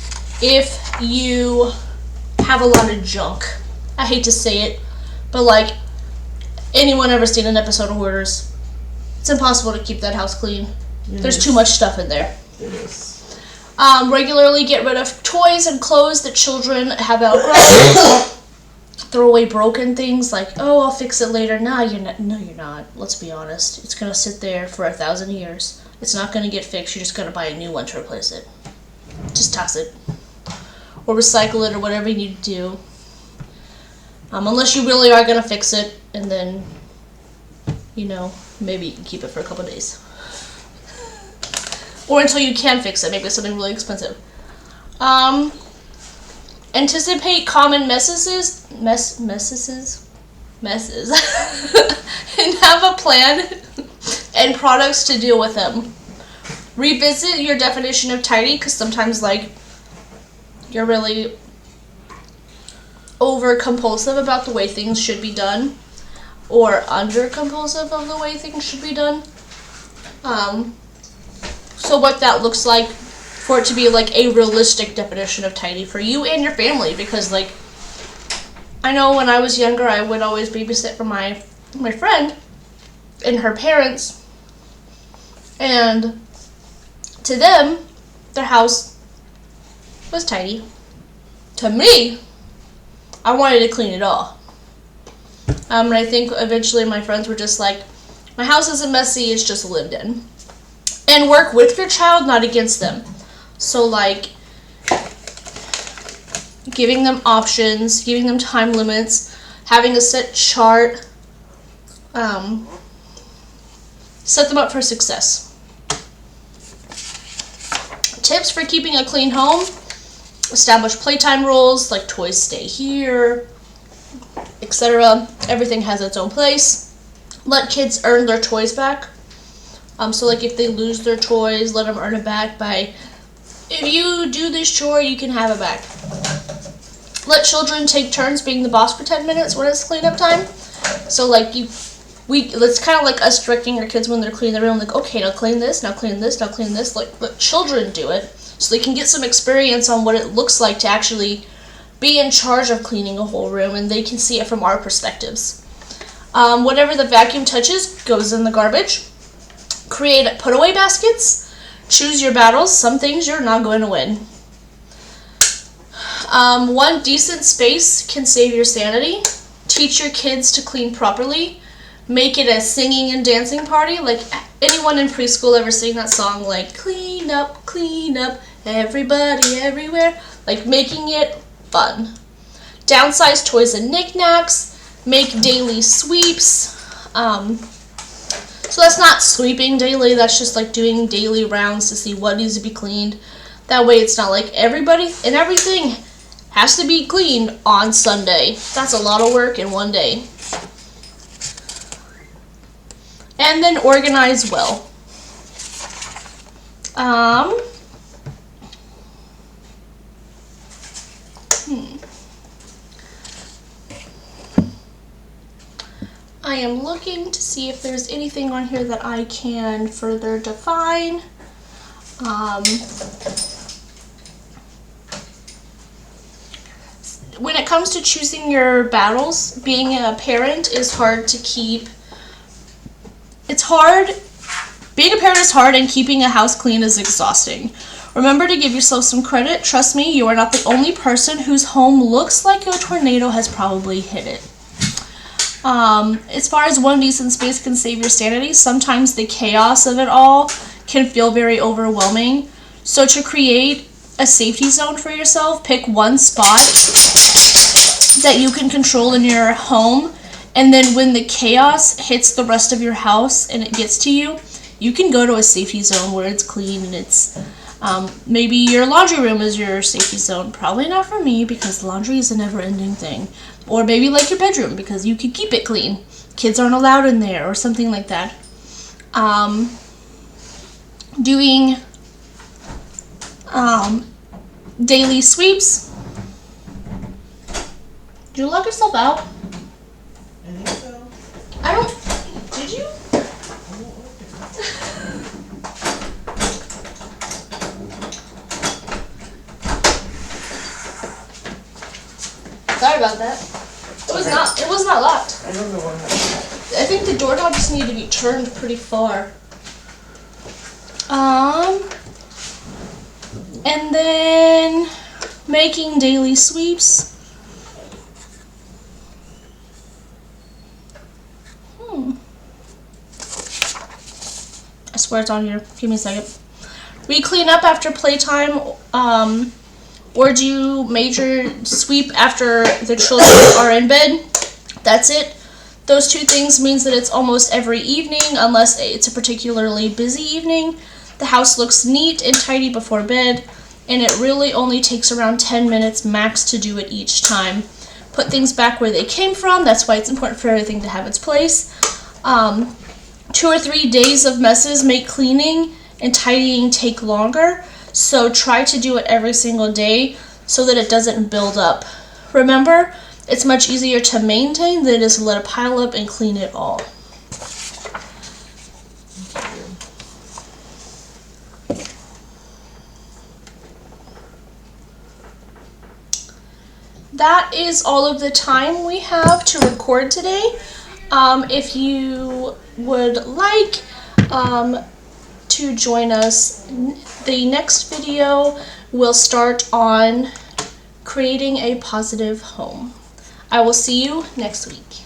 if you have a lot of junk. I hate to say it, but like, anyone ever seen an episode of Hoarders? It's impossible to keep that house clean. There's too much stuff in there. It is. Regularly get rid of toys and clothes that children have outgrown. Throw away broken things like, oh, I'll fix it later. No, you're not. Let's be honest. It's going to sit there for 1,000 years. It's not going to get fixed. You're just going to buy a new one to replace it. Just toss it. Or recycle it or whatever you need to do. Unless you really are going to fix it, and then, maybe you can keep it for a couple days. Or until you can fix it. Maybe it's something really expensive. Anticipate common messes, and have a plan and products to deal with them. Revisit your definition of tidy, because sometimes, you're really over compulsive about the way things should be done, or under compulsive of the way things should be done. So what that looks like for it to be like a realistic definition of tidy for you and your family, because like I know when I was younger I would always babysit for my friend and her parents, and to them their house was tidy. To me, I wanted to clean it all. And I think eventually my friends were just like, my house isn't messy, it's just lived in. And work with your child, not against them. So like, giving them options, giving them time limits, having a set chart, set them up for success. Tips for keeping a clean home: establish playtime rules, like toys stay here, etc. Everything has its own place. Let kids earn their toys back. So like if they lose their toys, let them earn it back by, if you do this chore, you can have it back. Let children take turns being the boss for 10 minutes when it's cleanup time. So like it's kind of like us directing our kids when they're cleaning the room, like, okay, now clean this, now clean this, now clean this. Like, let children do it so they can get some experience on what it looks like to actually be in charge of cleaning a whole room, and they can see it from our perspectives. Whatever the vacuum touches goes in the garbage. Create put-away baskets. Choose your battles. Some things you're not going to win. One decent space can save your sanity. Teach your kids to clean properly. Make it a singing and dancing party. Like, anyone in preschool ever sing that song, like, clean up, everybody, everywhere? Like, making it fun. Downsize toys and knickknacks. Make daily sweeps. So that's not sweeping daily, that's just like doing daily rounds to see what needs to be cleaned. That way it's not like everybody and everything has to be cleaned on Sunday. That's a lot of work in one day. And then organize well. I am looking to see if there's anything on here that I can further define. When it comes to choosing your battles, being a parent is hard to keep. It's hard. Being a parent is hard, and keeping a house clean is exhausting. Remember to give yourself some credit. Trust me, you are not the only person whose home looks like a tornado has probably hit it. As far as one decent space can save your sanity, sometimes the chaos of it all can feel very overwhelming. So to create a safety zone for yourself, pick one spot that you can control in your home, and then when the chaos hits the rest of your house and it gets to you, you can go to a safety zone where it's clean and it's maybe your laundry room is your safety zone. Probably not for me, because laundry is a never-ending thing. Or maybe like your bedroom, because you can keep it clean. Kids aren't allowed in there, or something like that. Doing daily sweeps. Did you lock yourself out? I think so. I don't. Did you? Sorry about that. It was not locked. I don't know what happened. I think the doorknob just needed to be turned pretty far. And then making daily sweeps. I swear it's on here. Give me a second. We clean up after playtime, or do major sweep after the children are in bed. That's it. Those two things means that it's almost every evening, unless it's a particularly busy evening. The house looks neat and tidy before bed, and it really only takes around 10 minutes max to do it each time. Put things back where they came from. That's why it's important for everything to have its place. 2 or 3 days of messes make cleaning and tidying take longer, so try to do it every single day so that it doesn't build up. Remember, It's much easier to maintain than it is to let it pile up and clean it all. That is all of the time we have to record today. If you would like to join us, the next video will start on creating a positive home. I will see you next week.